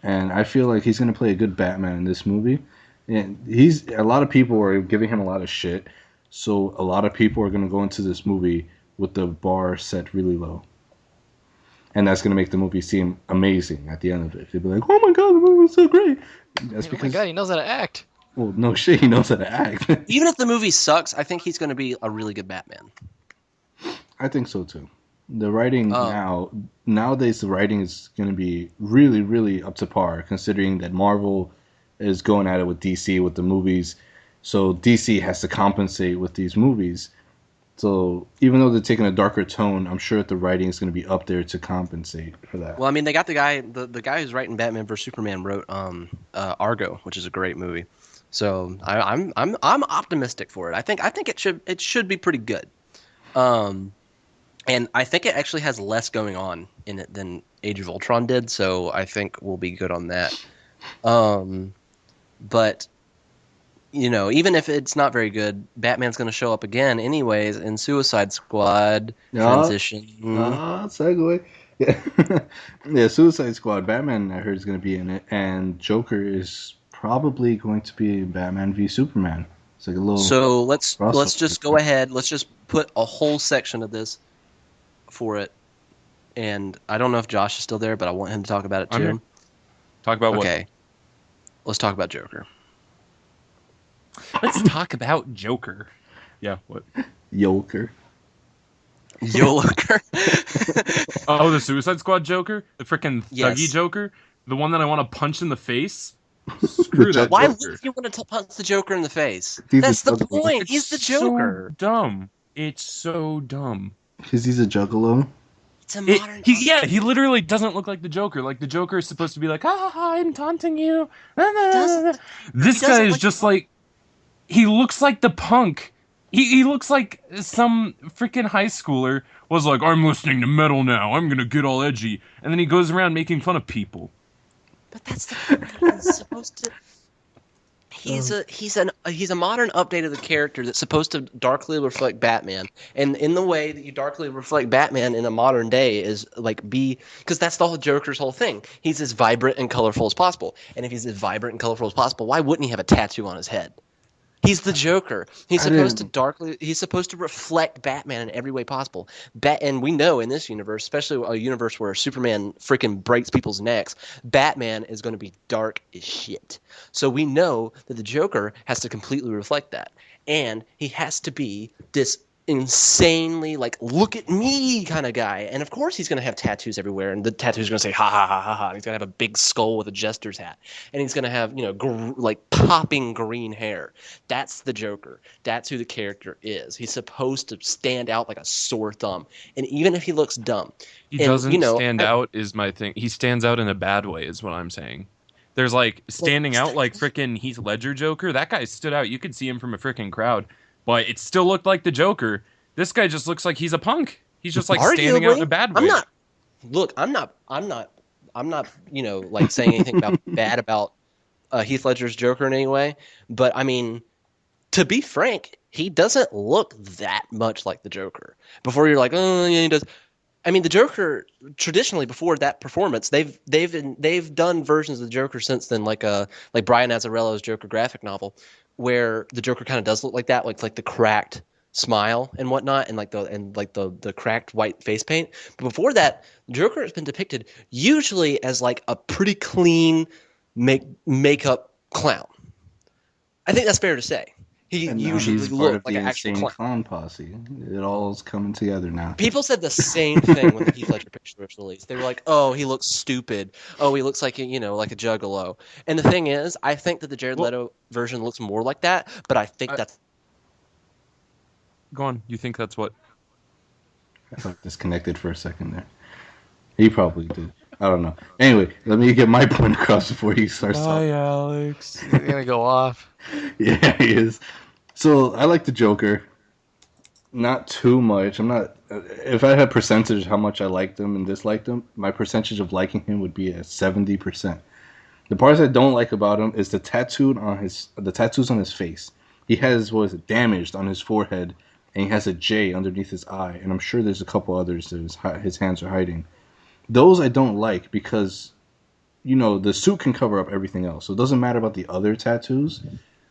and I feel like he's gonna play a good Batman in this movie. And a lot of people are giving him a lot of shit, so a lot of people are gonna go into this movie with the bar set really low, and that's gonna make the movie seem amazing at the end of it. They'll be like, "Oh my god, the movie was so great." That's Oh my because, god, he knows how to act. well, no shit, he knows how to act. Even if the movie sucks, I think he's going to be a really good Batman. I think so too. The writing Um, nowadays, the writing is going to be really, really up to par, considering that Marvel is going at it with DC with the movies. So DC has to compensate with these movies. So even though they're taking a darker tone, I'm sure that the writing is going to be up there to compensate for that. Well, I mean, they got the guy who's writing Batman vs Superman wrote Argo, which is a great movie. So I'm optimistic for it. I think it should be pretty good. And I think it actually has less going on in it than Age of Ultron did. So I think we'll be good on that. But even if it's not very good, Batman's going to show up again anyways in Suicide Squad transition. Segue. Yeah, yeah. Suicide Squad. Batman, I heard, is going to be in it, and Joker is probably going to be Batman v Superman. It's like a little. So let's crossover. just go ahead. Let's just put a whole section of this for it. And I don't know if Josh is still there, but I want him to talk about it I'm too. here. Talk about Okay. Let's talk about Joker. what? Let's talk about Joker. Yeah, what? Joker. Joker. Oh, the Suicide Squad Joker? The freaking Yes. thuggy Joker? The one that I want to punch in the face? Screw that Why Joker. would you want to punch the Joker in the face? He's That's a the juggalo. point. It's He's the Joker. so dumb. It's so dumb. Because he's a juggalo. It's a modern. He literally doesn't look like the Joker. Like, the Joker is supposed to be like, I'm taunting you. Doesn't- This he guy doesn't is look- just like, he looks like the punk. He looks like some freaking high schooler was like, I'm listening to metal now. I'm going to get all edgy. And then he goes around making fun of people. But that's the thing. He's supposed to. He's a modern update of the character that's supposed to darkly reflect Batman, and in the way that you darkly reflect Batman in a modern day is because that's the whole Joker's whole thing. He's as vibrant and colorful as possible, and if he's as vibrant and colorful as possible, why wouldn't he have a tattoo on his head? He's the Joker. He's supposed to reflect Batman in every way possible. And we know in this universe, especially a universe where Superman freaking breaks people's necks, Batman is going to be dark as shit. So we know that the Joker has to completely reflect that. And he has to be this insanely like look at me kind of guy, and of course he's gonna have tattoos everywhere, and the tattoo's gonna say ha ha ha ha ha. And he's gonna have a big skull with a jester's hat, and he's gonna have like popping green hair. That's the Joker. That's who the character is. He's supposed to stand out like a sore thumb, and even if he looks dumb, He and doesn't stand out is my thing. He stands out in a bad way is what I'm saying. There's like standing out like freaking Heath Ledger Joker. That guy stood out. You could see him from a freaking crowd, but it still looked like the Joker. This guy just looks like he's a punk. He's just like standing out in a bad way. I'm not, like saying anything bad about Heath Ledger's Joker in any way, but I mean, to be frank, he doesn't look that much like the Joker. Before you're like, oh yeah, he does. I mean, the Joker traditionally before that performance, they've done versions of the Joker since then, like Brian Azzarello's Joker graphic novel, where the Joker kind of does look like that, like the cracked smile and whatnot, and the cracked white face paint. But before that, the Joker has been depicted usually as like a pretty clean makeup clown. I think that's fair to say. He And now usually he's part looked of like the an actual insane clown. clown posse. It all's coming together now. People said the same thing when the Heath Ledger picture was released. They were like, "Oh, he looks stupid. Oh, he looks like like a juggalo." And the thing is, I think that the Jared Leto version looks more like that. But I think that's Go on. You think that's what? I felt disconnected for a second there. He probably did. I don't know. Anyway, let me get my point across before he starts talking. Alex. He's gonna go off. Yeah, he is. So I like the Joker. Not too much. I'm not. If I had percentage how much I liked him and disliked him, my percentage of liking him would be at 70%. The parts I don't like about him is the tattoos on his face. He has damaged on his forehead, and he has a J underneath his eye, and I'm sure there's a couple others that his hands are hiding. Those I don't like because, the suit can cover up everything else. So it doesn't matter about the other tattoos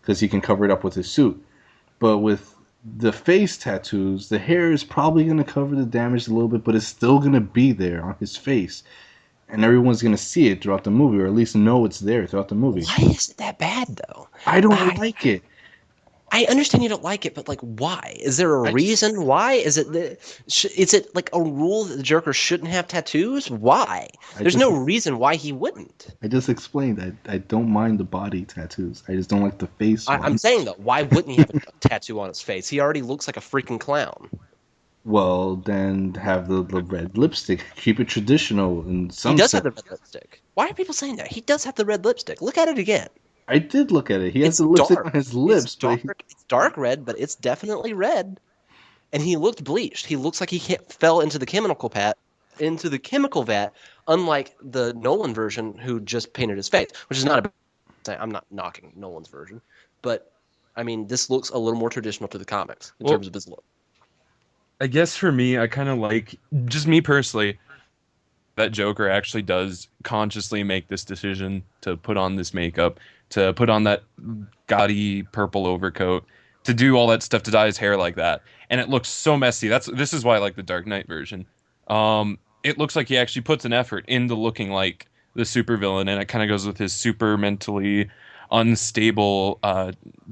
because he can cover it up with his suit. But with the face tattoos, the hair is probably going to cover the damage a little bit, but it's still going to be there on his face. And everyone's going to see it throughout the movie, or at least know it's there throughout the movie. why is it that bad though? I don't like it. I understand you don't like it, but like, why? Is there a reason why? Is it like a rule that the Joker shouldn't have tattoos? Why? There's no reason why he wouldn't. I just explained. I don't mind the body tattoos. I just don't like the face ones. I'm saying though, why wouldn't he have a tattoo on his face? He already looks like a freaking clown. Well, then have the red lipstick. Keep it traditional. In some He does sense. have the red lipstick. Why are people saying that? He does have the red lipstick. Look at it again. I did look at it. He has It's the lipstick dark. on his lips. It's dark red, but it's definitely red. And he looked bleached. He looks like he fell into the chemical vat, unlike the Nolan version who just painted his face, which is not a. I'm not knocking Nolan's version, but I mean this looks a little more traditional to the comics in terms of his look. I guess for me, I kind of like, just me personally, that Joker actually does consciously make this decision to put on this makeup, to put on that gaudy purple overcoat, to do all that stuff, to dye his hair like that. And it looks so messy. This is why I like the Dark Knight version. It looks like he actually puts an effort into looking like the supervillain, and it kind of goes with his super mentally unstable,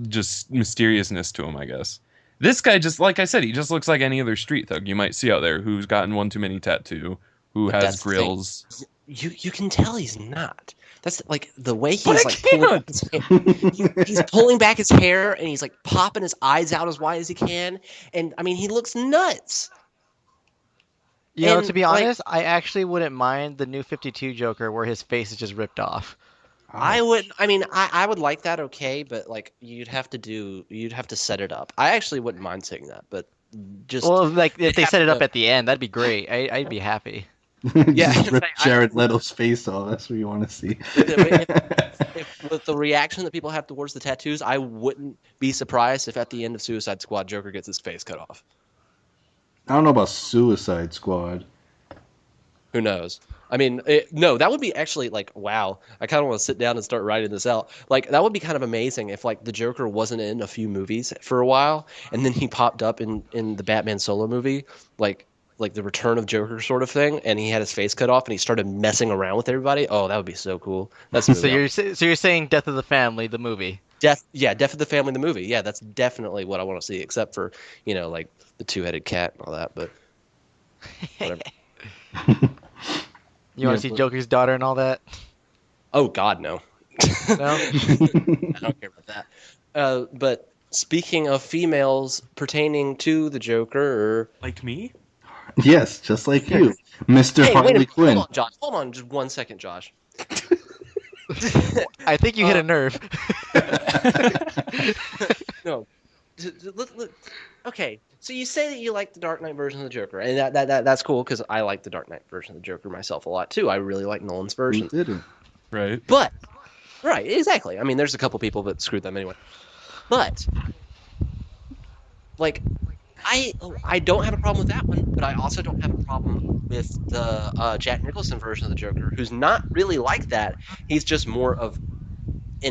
just mysteriousness to him, I guess. This guy, just like I said, he just looks like any other street thug you might see out there who's gotten one too many tattoo, who But has that's the thing. grills. You can tell he's not. That's like the way But he's I like pulling back his hair. He's pulling back his hair and he's like popping his eyes out as wide as he can. And I mean, he looks nuts. To be honest, I actually wouldn't mind the new 52 Joker where his face is just ripped off. I would like that, okay, but like you'd have to set it up. I actually wouldn't mind seeing that, but just Well, like if they set it up to- at the end, that'd be great. I'd be happy. Yeah, Just rip I- Jared Leto's face off. That's what you want to see. if with the reaction that people have towards the tattoos, I wouldn't be surprised if at the end of Suicide Squad, Joker gets his face cut off. I don't know about Suicide Squad. Who knows? I mean, no, that would be actually like, wow. I kind of want to sit down and start writing this out. Like, that would be kind of amazing if like the Joker wasn't in a few movies for a while, and then he popped up in the Batman solo movie, like the Return of Joker sort of thing, and he had his face cut off and he started messing around with everybody. Oh, that would be so cool. That's So you're saying Death of the Family, the movie? Death of the Family, the movie. Yeah, that's definitely what I want to see, except for, like the two-headed cat and all that, but whatever. You want to see Joker's daughter and all that? Oh, God, no. No? I don't care about that. But speaking of females pertaining to the Joker... Like me? Yes, just like you, Mr. Hey, wait a Harley minute. Quinn. Hold on, Josh. Hold on just 1 second, Josh. I think you hit a nerve. No. Okay, so you say that you like the Dark Knight version of the Joker, and that's cool because I like the Dark Knight version of the Joker myself a lot too. I really like Nolan's Who version. didn't? Right. But right, exactly. I mean, there's a couple people that screwed them anyway. But like, I don't have a problem with that one, but I also don't have a problem with the Jack Nicholson version of the Joker, who's not really like that. He's just more of a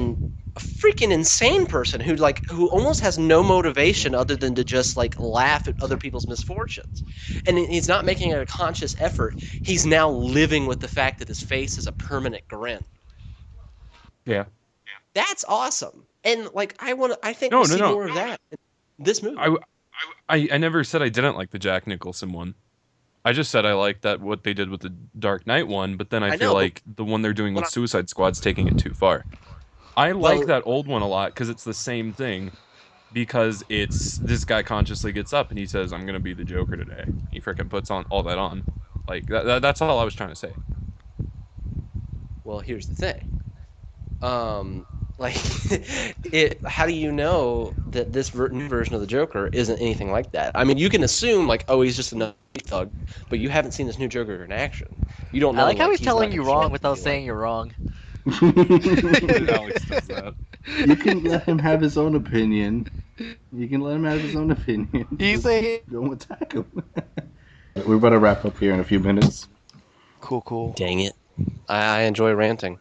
freaking insane person who almost has no motivation other than to just like laugh at other people's misfortunes. And he's not making a conscious effort. He's now living with the fact that his face is a permanent grin. Yeah. That's awesome. And like I think No, we'll no, see no. more of that in this movie. I never said I didn't like the Jack Nicholson one. I just said I liked that what they did with the Dark Knight one, but then I feel know, like the one they're doing with Suicide Squad's taking it too far. I Well- like that old one a lot because it's the same thing. Because it's this guy consciously gets up and he says, "I'm gonna be the Joker today." He freaking puts on all that on, like that's all I was trying to say. Well, here's the thing. Like, how do you know that this new version of the Joker isn't anything like that? I mean, you can assume like, oh, he's just another thug, but you haven't seen this new Joker in action. You don't know. I like how he's not telling you gonna show wrong up without to be saying you're wrong. Alex does that. You can let him have his own opinion. You say Don't attack him. We're about to wrap up here in a few minutes. cool. Dang it! I enjoy ranting.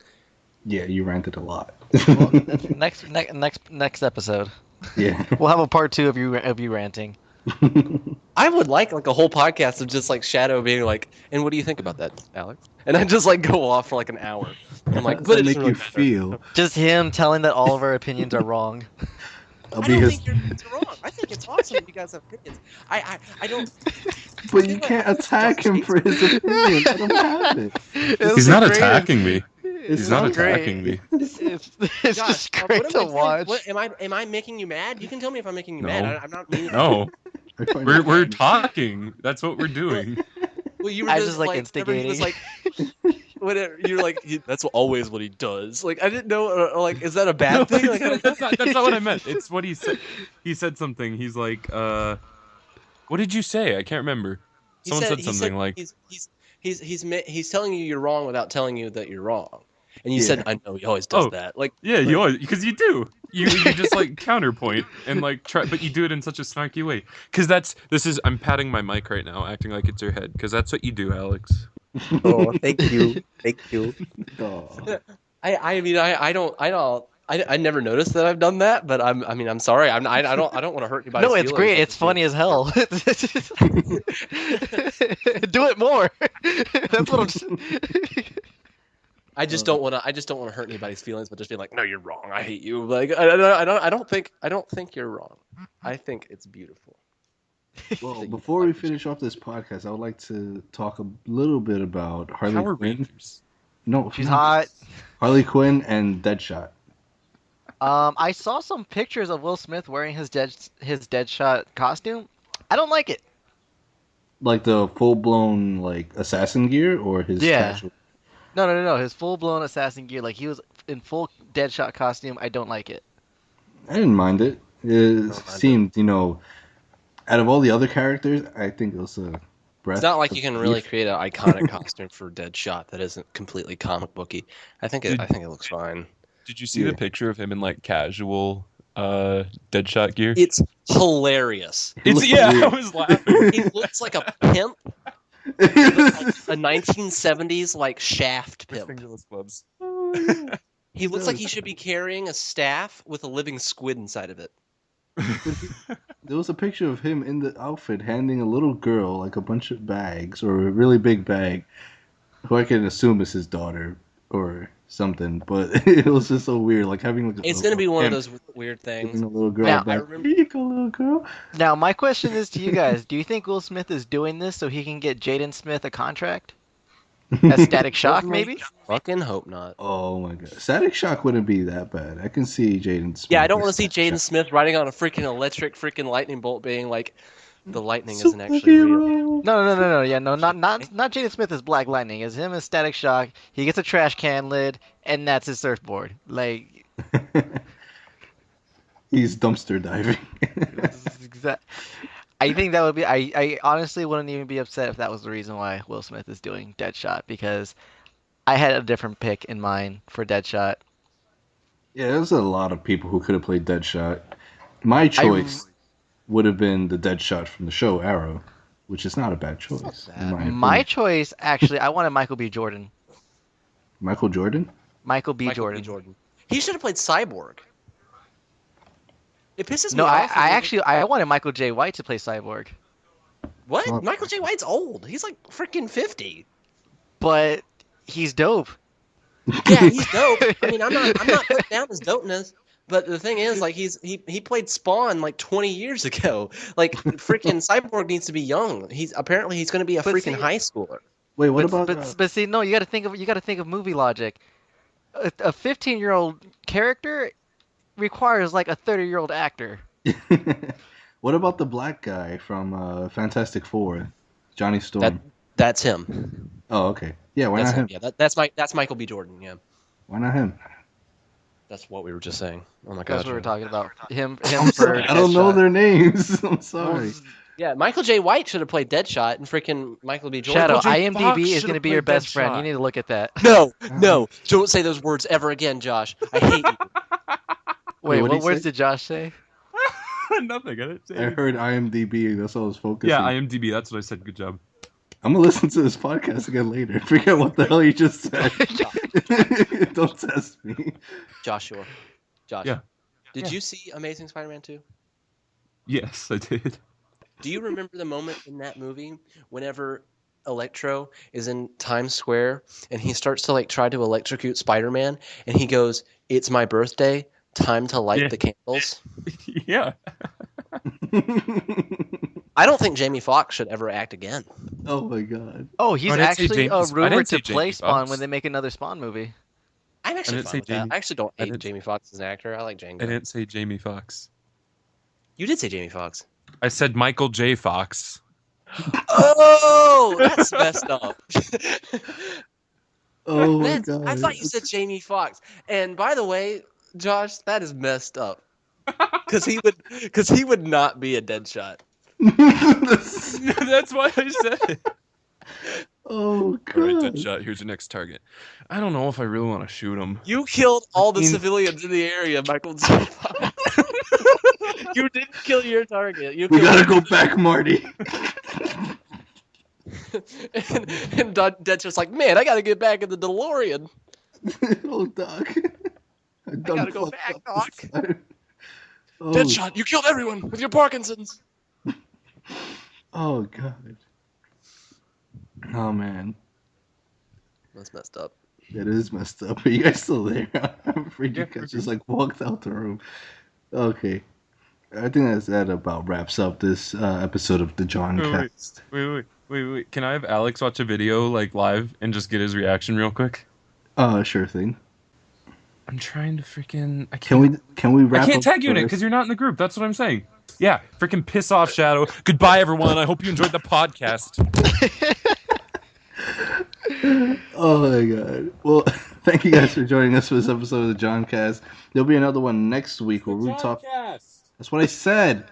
Yeah, you ranted a lot. Well, next episode. Yeah. We'll have a part 2 of you ranting. I would like a whole podcast of just like Shadow being like, and what do you think about that, Alex? And I just like go off for like an hour. And I'm like, How but does it that doesn't make you really matter. feel? Just him telling that all of our opinions are wrong. I don't think your opinions are wrong. I think it's awesome that you guys have opinions. I don't. But you can't attack him for his opinion. Let him have it. He's not attacking me. He's not great. attacking me. It's Josh, just great to watch. What, am I making you mad? You can tell me if I'm making you mad. I'm not meaning. No, I find we're it- talking. That's what we're doing. Well, you were I just just, like, whenever he was instigating. like, whatever. You're like, that's always what he does. Like, I didn't know. Like, is that a bad No, thing? Like, that's not what I meant. It's what he said. He said something. He's like, what did you say? I can't remember. Someone said something like, he's telling you you're wrong without telling you that you're wrong. And you Yeah. said, I know he always does that. Like, yeah, you always, because you do. You just like counterpoint and like try, but you do it in such a snarky way. Because I'm patting my mic right now, acting like it's your head. Because that's what you do, Alex. oh, thank you. Aw. I never noticed that I've done that, but I'm sorry. I don't want to hurt anybody's No, it's feelings. great. It's funny as hell. Do it more. That's what I'm. I just don't want to hurt anybody's feelings, but just be like, no, you're wrong. I hate you. Like, I don't think you're wrong. I think it's beautiful. Well, before we finish off this podcast, I would like to talk a little bit about Harley Power Quinn. Rangers. No, She's hot. Harley Quinn and Deadshot. I saw some pictures of Will Smith wearing his Deadshot costume. I don't like it. Like the full-blown like assassin gear or his casual? No. His full-blown assassin gear, like he was in full Deadshot costume. I don't like it. I didn't mind it. It seemed, out of all the other characters, I think it was a breath. It's not like you can really of- create an iconic costume for Deadshot that isn't completely comic booky. I think it looks fine. Did you see Yeah. the picture of him in like casual Deadshot gear? It's hilarious. I was laughing. He looks like a pimp, a 1970s like Shaft pimp. Fingerless gloves. He looks like he should be carrying a staff with a living squid inside of it. There was a picture of him in the outfit handing a little girl like a bunch of bags or a really big bag, who I can assume is his daughter or something, but it was just so weird. Like having like It's gonna be one of him those weird things. giving a little girl Now, back. I remember- Here you go, little girl. Now, my question is to you guys: do you think Will Smith is doing this so he can get Jaden Smith a contract as Static Shock, maybe? Fucking hope not. Oh my god, Static Shock wouldn't be that bad. I can see Jaden Smith. Yeah, I don't want to see as Static Jaden Shock. Smith riding on a freaking electric freaking lightning bolt, being like, the lightning isn't actually real. Superhero. No. Yeah, no, not Jaden Smith as Black Lightning. It's him as Static Shock. He gets a trash can lid, and that's his surfboard. Like, He's dumpster diving. I think that would be. I honestly wouldn't even be upset if that was the reason why Will Smith is doing Deadshot, because I had a different pick in mind for Deadshot. Yeah, there's a lot of people who could have played Deadshot. My choice would have been the Deadshot from the show Arrow, which is not a bad choice. not in bad. my My opinion. choice, actually, I wanted Michael B. Jordan. Michael Jordan? Michael B. Michael Jordan. He should have played Cyborg. It pisses No, me off. I wanted Michael J. White to play Cyborg, What? Oh. Michael J. White's old. He's like freaking 50. but he's dope. Yeah, he's dope. I mean, I'm not putting down his dopeness. But the thing is, like, he played Spawn like 20 years ago. Like, freaking Cyborg needs to be young. He's going to be a But freaking see- high schooler. Wait, what but, about but see, no, you got to think of movie logic. A 15-year-old character requires like a 30-year-old actor. what about the black guy from Fantastic Four, Johnny Storm? That's him. Oh, okay. Yeah, why That's not him? Yeah, that's Michael B. Jordan. Yeah, Why not him? that's what we were just saying. Oh my That's god. what we're talking about. Him I'm for sorry, I don't know Deadshot. their names. I'm sorry. Well, Yeah, Michael J. White should have played Deadshot, and freaking Michael B. Jordan. Shadow, Michael J. IMDb Fox is should've going to be your played best friend. Deadshot. You need to look at that. No, don't say those words ever again, Josh. I hate you. Wait, what'd what he words say? did Josh say? Nothing. I didn't say I anything. heard IMDb. That's what I was focusing. Yeah, IMDb. That's what I said. Good job. I'm gonna listen to this podcast again later. Forget what the hell you just said. Don't test me. Josh. Yeah. Did Yeah. you see Amazing Spider-Man 2? Yes, I did. Do you remember the moment in that movie whenever Electro is in Times Square and he starts to like try to electrocute Spider-Man and he goes, "It's my birthday, time to light Yeah. the candles." Yeah. I don't think Jamie Foxx should ever act again. Oh my god. Oh, he's I didn't say actually James- I rumored didn't say to play Jamie Spawn Foxx. when they make another Spawn movie. I'm actually didn't fine say with that. Jamie- I actually don't I hate didn't- Jamie Foxx as an actor. I like Django. I didn't say Jamie Foxx. You did say Jamie Foxx. I said Michael J. Fox. Oh, that's messed up. Oh my That's- god. I thought you said Jamie Foxx. And by the way, Josh, that is messed up. Because he would not be a Deadshot. That's why I said it. Oh god. All right, Deadshot. Here's your next target. I don't know if I really want to shoot him. You killed all the mean- civilians in the area, Michael J. Fox. You didn't kill your target. You We killed gotta go back, Marty. and Deadshot's like, man, I gotta get back in the DeLorean. Oh, Doc. I gotta go back, Doc. Oh, Deadshot, you killed everyone with your Parkinson's. oh god. Oh man. That's messed up. It is messed up. Are you guys still there? I'm afraid you Yeah, guys just like walked out the room. Okay. I think that about wraps up this episode of the Johncast. Wait. Can I have Alex watch a video like live and just get his reaction real quick? Sure thing. I'm trying to freaking. I Can we I wrap can't up tag you in it first? because you're not in the group. That's what I'm saying. Yeah, freaking piss off, Shadow. Goodbye, everyone. I hope you enjoyed the podcast. Oh my god. Well, thank you guys for joining us for this episode of the Johncast. There'll be another one next week where we talk. That's what I said.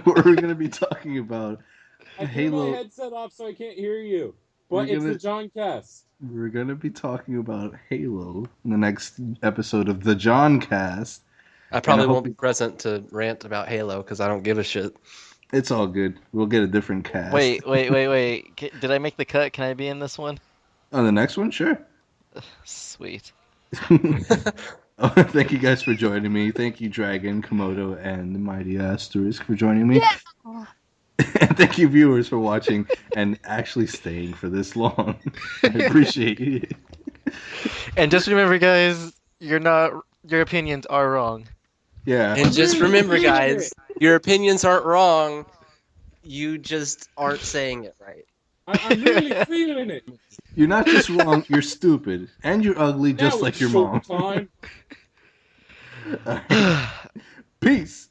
Where we're gonna be talking about Halo. headset off so I can't hear you. We're But it's gonna- the Johncast. We're gonna be talking about Halo in the next episode of the Johncast. I probably hope won't be present to rant about Halo because I don't give a shit. It's all good. We'll get a different cast. Wait. Did I make the cut? Can I be in this one? On the next one, sure. Sweet. Oh, thank you guys for joining me. Thank you, Dragon, Komodo, and the mighty Asterisk for joining me. And thank you, viewers, for watching and actually staying for this long. I appreciate it. And just remember, guys, your opinions are wrong. Yeah. And just really remember, feeling guys, your opinions aren't wrong. You just aren't saying it right. I'm really feeling it. You're not just wrong, you're stupid. And you're ugly just Now like it's your mom. showtime. All right. Peace.